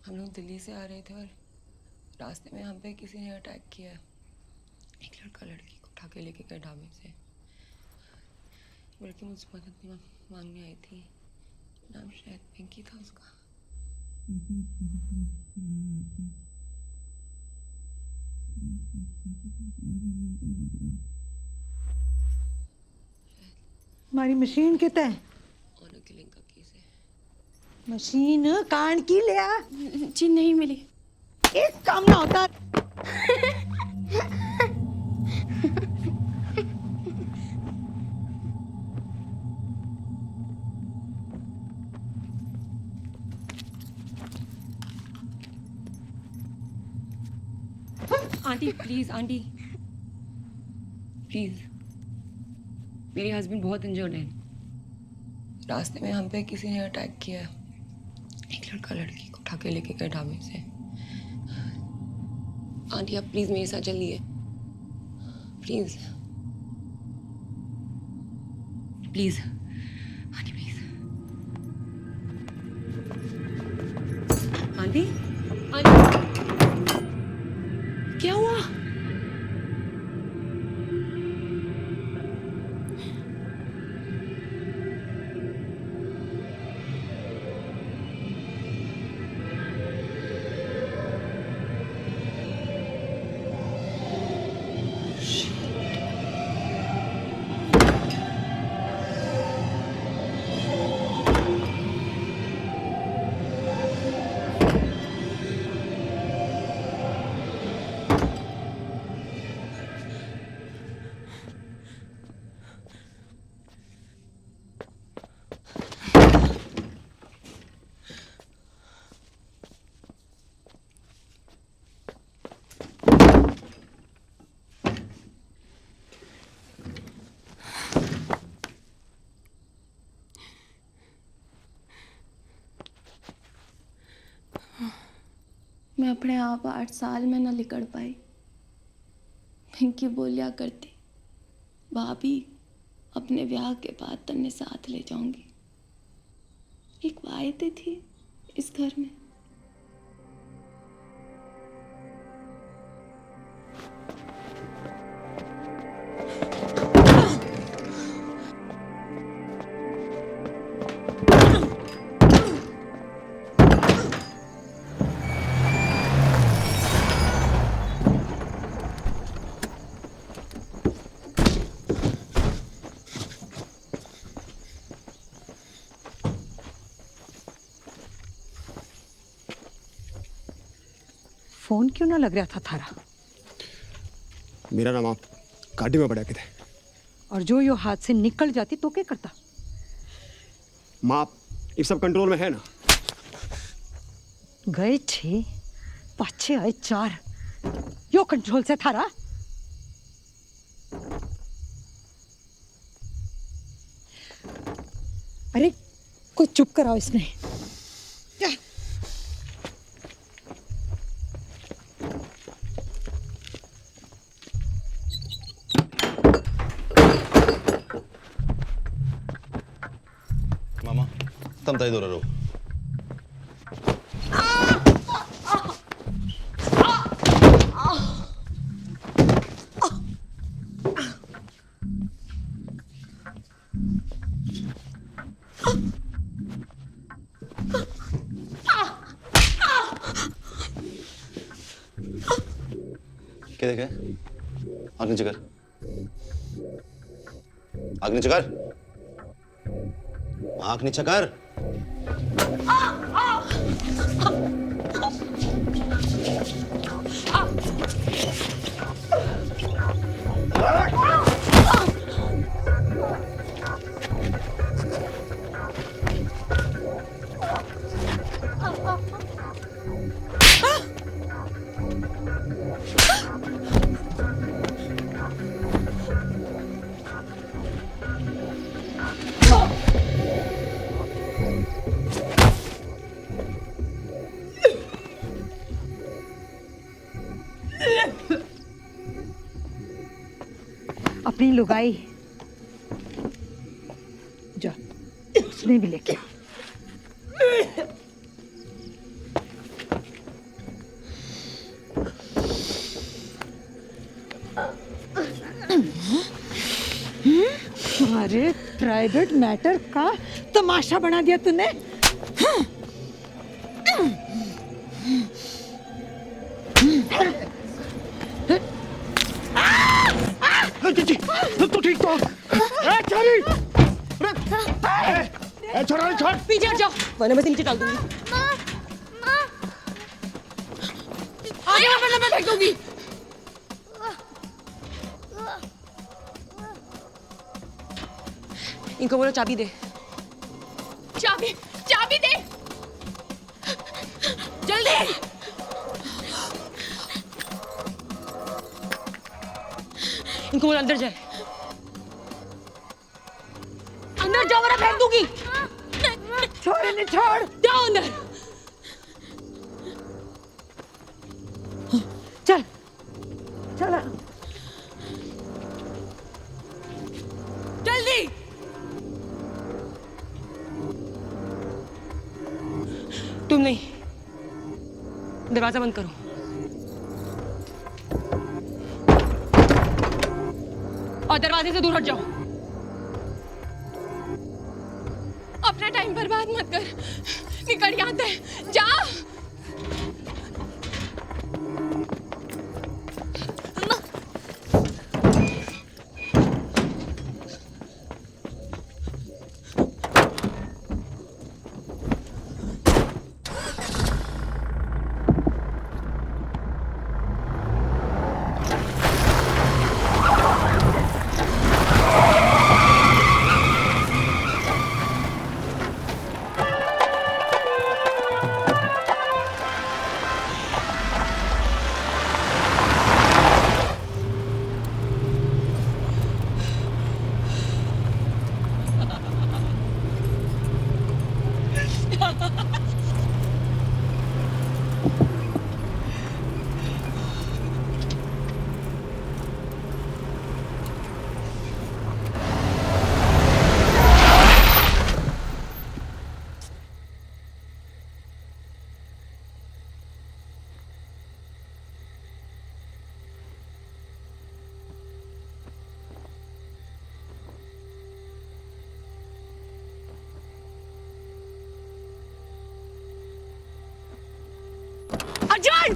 हम लोग दिल्ली से आ रहे थे और रास्ते में हम पे किसी ने अटैक किया। एक लड़का लड़की को उठा के लेके गया ढाबे से। लड़की मुझसे मदद मांगने आई थी। नाम शायद पिंकी था उसका।
हमारी मशीन कितना है?
ऑनर किलिंग का केस है।
मशीन कान की ले आ।
जी नहीं मिली।
एक काम ना होता।
आंटी प्लीज मेरे हस्बैंड बहुत इंजर्ड है। रास्ते में हम पे किसी ने अटैक किया। एक लड़का लड़की को उठा के लेके गया ढाबे से। आंटी आप प्लीज मेरे साथ चलिए, please please aunty please. Aunty aunty क्या हुआ?
मैं अपने आप 8 साल में न लिकड़ पाई। पिंकी बोलिया करती, भाभी अपने ब्याह के बाद तन्ने साथ ले जाऊंगी। एक वायदे थी इस घर में।
फोन क्यों ना लग रहा था थारा?
मेरा नाम आप गाड़ी में पड़ा के थे
और जो यो हाथ से निकल जाती तो क्या करता?
माँ ये सब कंट्रोल में है ना?
गए 6 पाछे आए 4, यो कंट्रोल से थारा? अरे कोई चुप कराओ इसने।
मामा तम ताई दौरा रो क्या देखे? आग नीचे कर, आग नीचे कर, आग नीचे कर।
अपनी लुगाई जा, उसने भी लेके आ। अरे प्राइवेट मैटर का तमाशा बना दिया तूने।
तू ठीक तो? छोड़ा छोड़,
पीछे हट जाओ वरना मैं नीचे डाल दूंगी। आगे वरना मैं फेंक दूंगी। इनको बोलो चाबी दे।
चाबी चाबी दे जल्दी।
इनको बोलो अंदर जाए।
अंदर जाओ वरना फेंक दूंगी।
छोड़ नहीं, छोड़,
जाओ अंदर।
चल
दरवाजा बंद करो। और दरवाजे से दूर हट जाओ। अपना टाइम बर्बाद मत कर, निकल यहाँ से, जा। अर्जुन!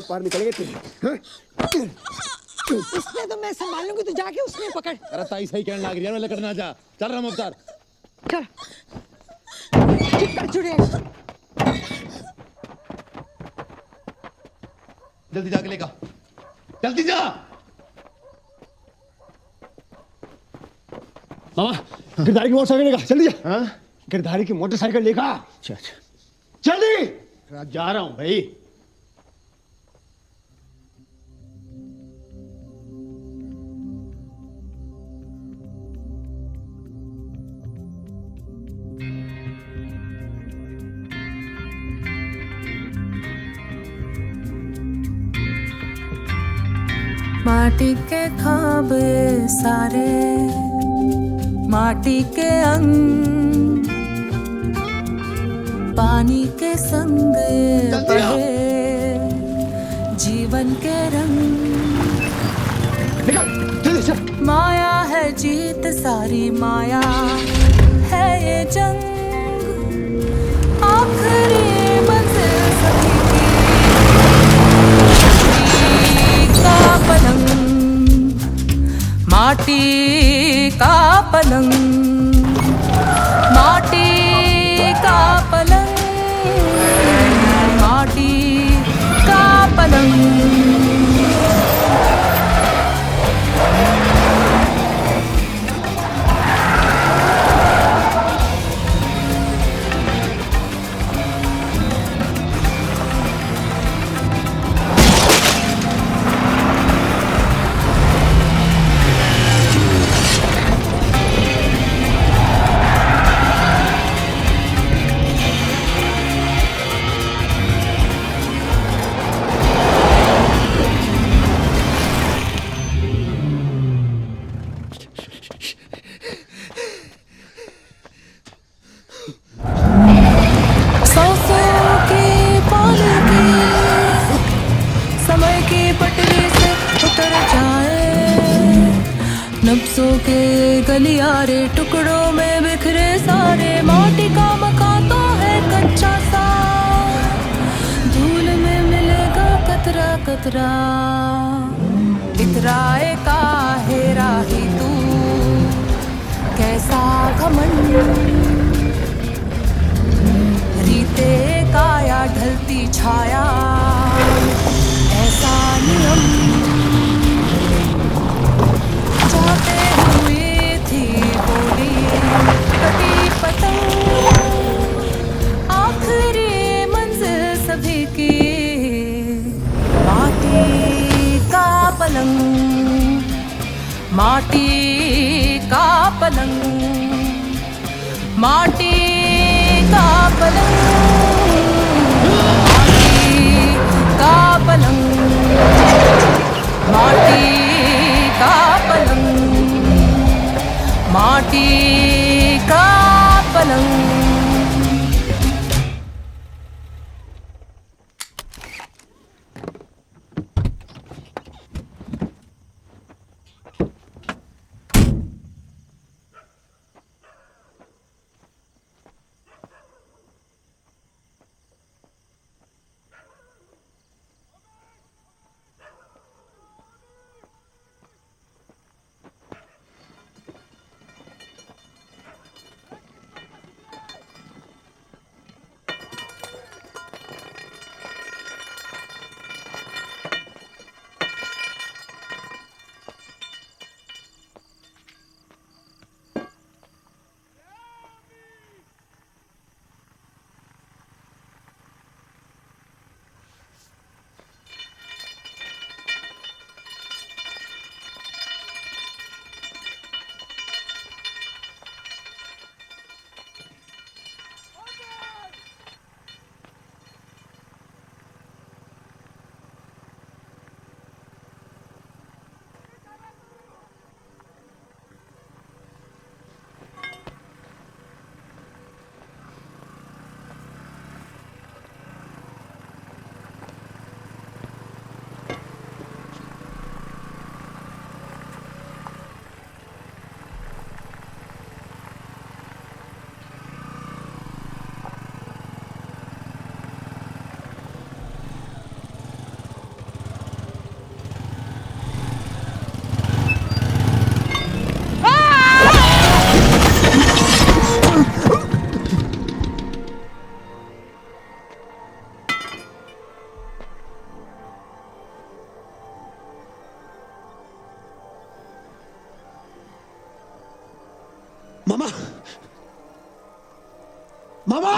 पार निकल गए थे।
इसने तो मैं संभाल लूंगी, तो जाके उसने पकड़।
अरे ताई सही कहने लग रही है, लेकर ना जा। चल राम अवतार,
चल ठीक कर चुड़िया।
जल्दी जाके लेगा, जल्दी जा।
मामा गिरधारी की मोटरसाइकिल लेगा, जल्दी जा। गिरधारी की मोटरसाइकिल लेगा। अच्छा अच्छा जल्दी। जा रहा हूं भाई।
माटी के ख्वाब सारे, माटी के अंग, पानी के संग बहे जीवन के रंग। माया है जीत सारी, माया है ये जंग, आखिरी मंजिल सभी की का पलंग, माटी का पलंग, माटी का पलंग, माटी का पलंग। समय की पटरी से उतर जाए, नब्जों के गलियारे टुकड़ों में बिखरे सारे। माटी का मकान तो है कच्चा सा, धूल में मिलेगा कतरा कतरा। इतराए का हेरा ही तू, कैसा घमंड, रीते काया ढलती छाया, ऐसा नियम। जाते हुए थी बोली कटी पतंग, आखिरी मंजिल सभी की माटी का पलंग, माटी का पलंग, माटी का पलंग, माटी का पलंग, माटी का पलंग, माटी का पलंग।
मामा मामा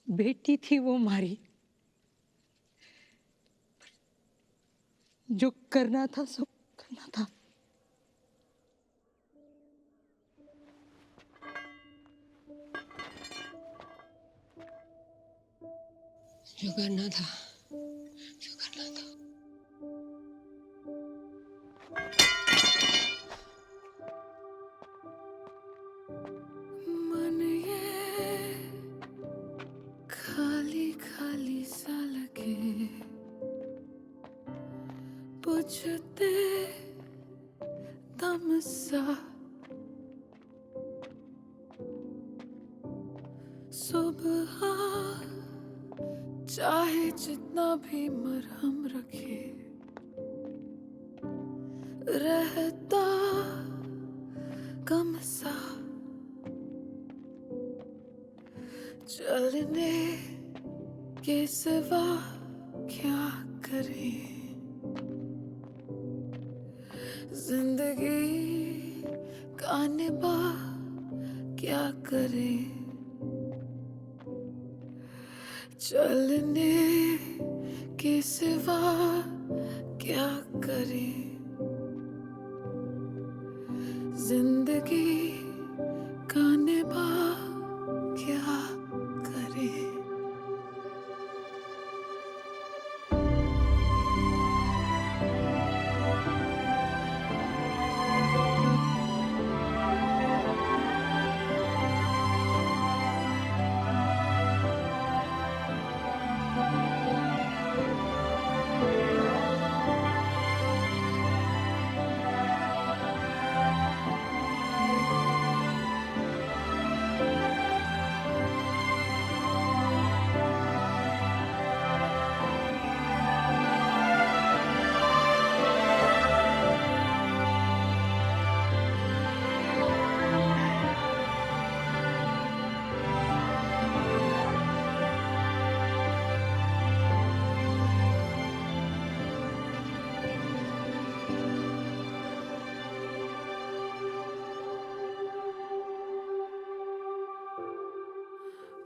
बेटी थी वो हमारी, जो करना था सब करना था।
जो करना था, जो करना था।
मन ये खाली खाली सा लगे, बुझते दम सा, सुबह चाहे जितना भी मरहम रखे, रहता कम सा, चलने के सिवा क्या करें, जिंदगी का निभा क्या करें, चलने के सिवा क्या करें, जिंदगी का निभा क्या करें।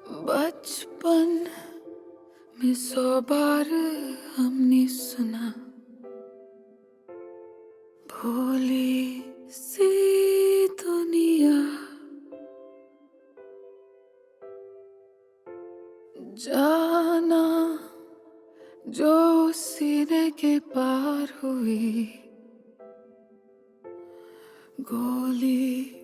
बचपन में 100 बार हमने सुना, भोली सी दुनिया, जाना जो सीने के पार हुई, गोली